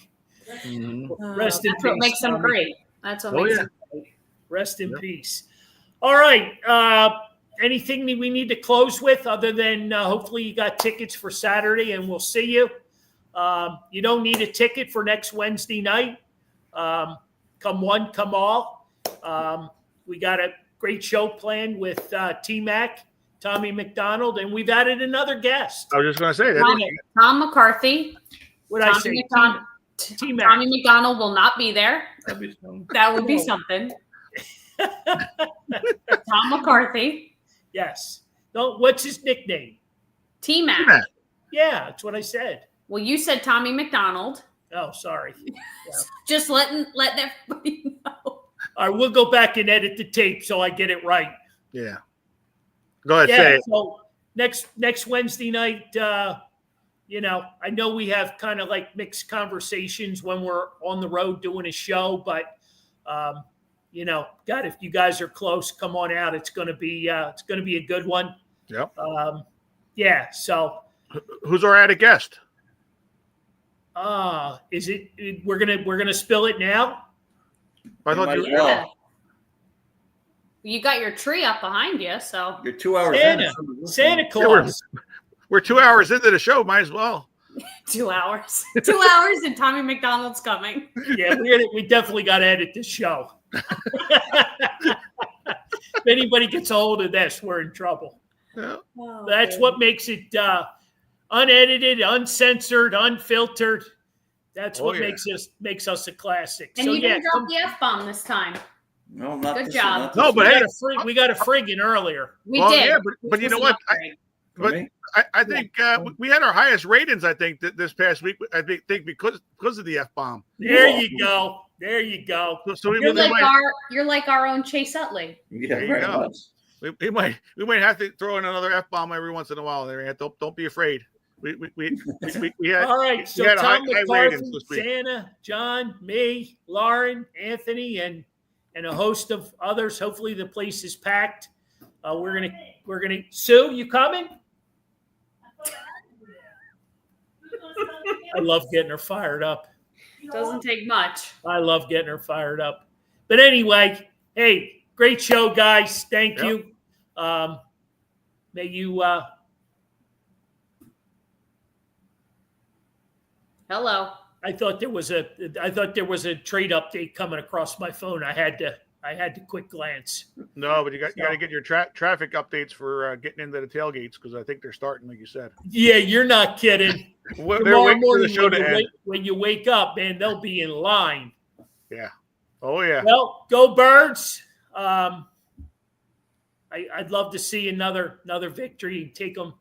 Rest in That's what peace, makes him Tommy. great. That's what makes him great. Rest in peace. All right. Anything that we need to close with other than hopefully you got tickets for Saturday and we'll see you. You don't need a ticket for next Wednesday night. Come one, come all. We got a great show planned with T-Mac, Tommy McDonald, and we've added another guest. I was just going to say that. Tom McCarthy. What did I say? T-Mac. Tommy McDonald will not be there. That would be something. Tom McCarthy. Yes. What's his nickname? T-Mac. T-Mac. Yeah, that's what I said. Well, you said Tommy McDonald. Oh, sorry. Yeah. Just letting everybody know. All right, we'll go back and edit the tape so I get it right. Yeah. Go ahead, say it. So next Wednesday night, I know we have kind of like mixed conversations when we're on the road doing a show, but God, if you guys are close, come on out. It's gonna be a good one. Yep. Yeah. So who's our added guest? Is it we're gonna spill it now? I thought Yeah. You got your tree up behind you, so You're 2 hours Santa Claus. We're 2 hours into the show. Might as well. 2 hours. 2 hours and Tommy McDonald's coming. Yeah, we definitely got to edit this show. If anybody gets a hold of this, we're in trouble. Yeah. Oh, That's what makes it unedited, uncensored, unfiltered. That's what makes us a classic. And you didn't drop the F-bomb this time. No, not Good this job. one, No, but hey, we got a friggin' earlier. We did. Yeah, but you know what? I think we had our highest ratings. I think this past week. I think because of the F-bomb. There you go. There you go. So you're like our own Chase Utley. Yeah, there you go. We might have to throw in another F-bomb every once in a while. There, don't be afraid. We had all right. So we had Tom high ratings this week. Santa, John, me, Lauren, Anthony, and a host of others. Hopefully the place is packed. We're gonna Sue, you coming? I love getting her fired up. Doesn't take much. I love getting her fired up. But anyway, hey, great show, guys. Thank you. May you Hello. I thought there was a trade update coming across my phone. I had to quick glance. No, but you got to get your traffic updates for getting into the tailgates because I think they're starting, like you said. Yeah, you're not kidding. They're waiting for the show to end. When you wake up, man, they'll be in line. Yeah. Oh yeah. Well, go Birds. I'd love to see another victory and take them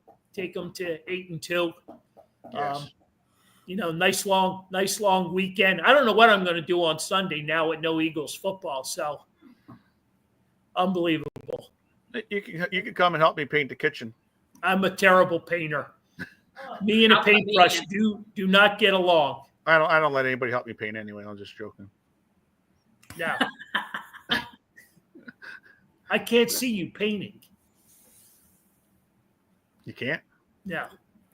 to 8-2. Yes. Nice long weekend. I don't know what I'm going to do on Sunday now with no Eagles football. So unbelievable. You can come and help me paint the kitchen. I'm a terrible painter. Me and a paintbrush do not get along. I don't let anybody help me paint anyway. I'm just joking. No. I can't see you painting. You can't? No.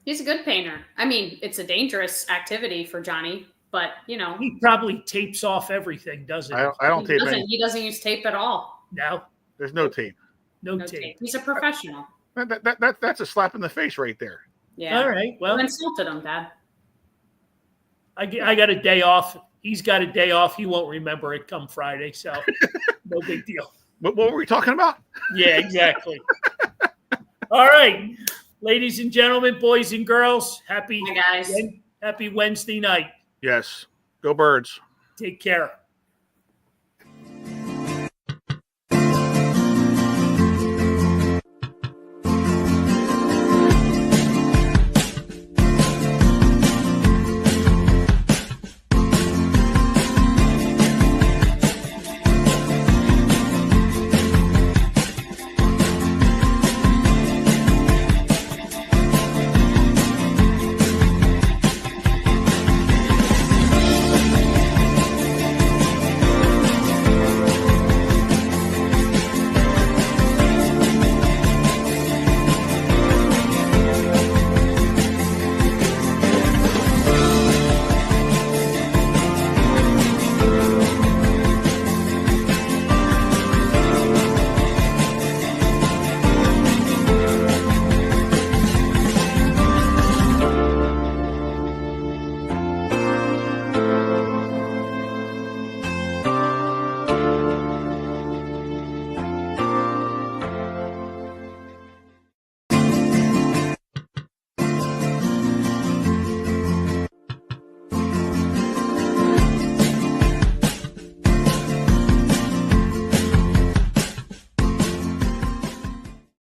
He's a good painter. I mean, it's a dangerous activity for Johnny, but he probably tapes off everything, doesn't he? I don't tape anything. He doesn't use tape at all. No. There's no tape. No tape. He's a professional. That's a slap in the face right there. Yeah. All right. Well, you insulted him, Dad. I got a day off. He's got a day off. He won't remember it come Friday, so no big deal. What were we talking about? Yeah, exactly. All right. Ladies and gentlemen, boys and girls, happy Wednesday night. Yes. Go Birds. Take care.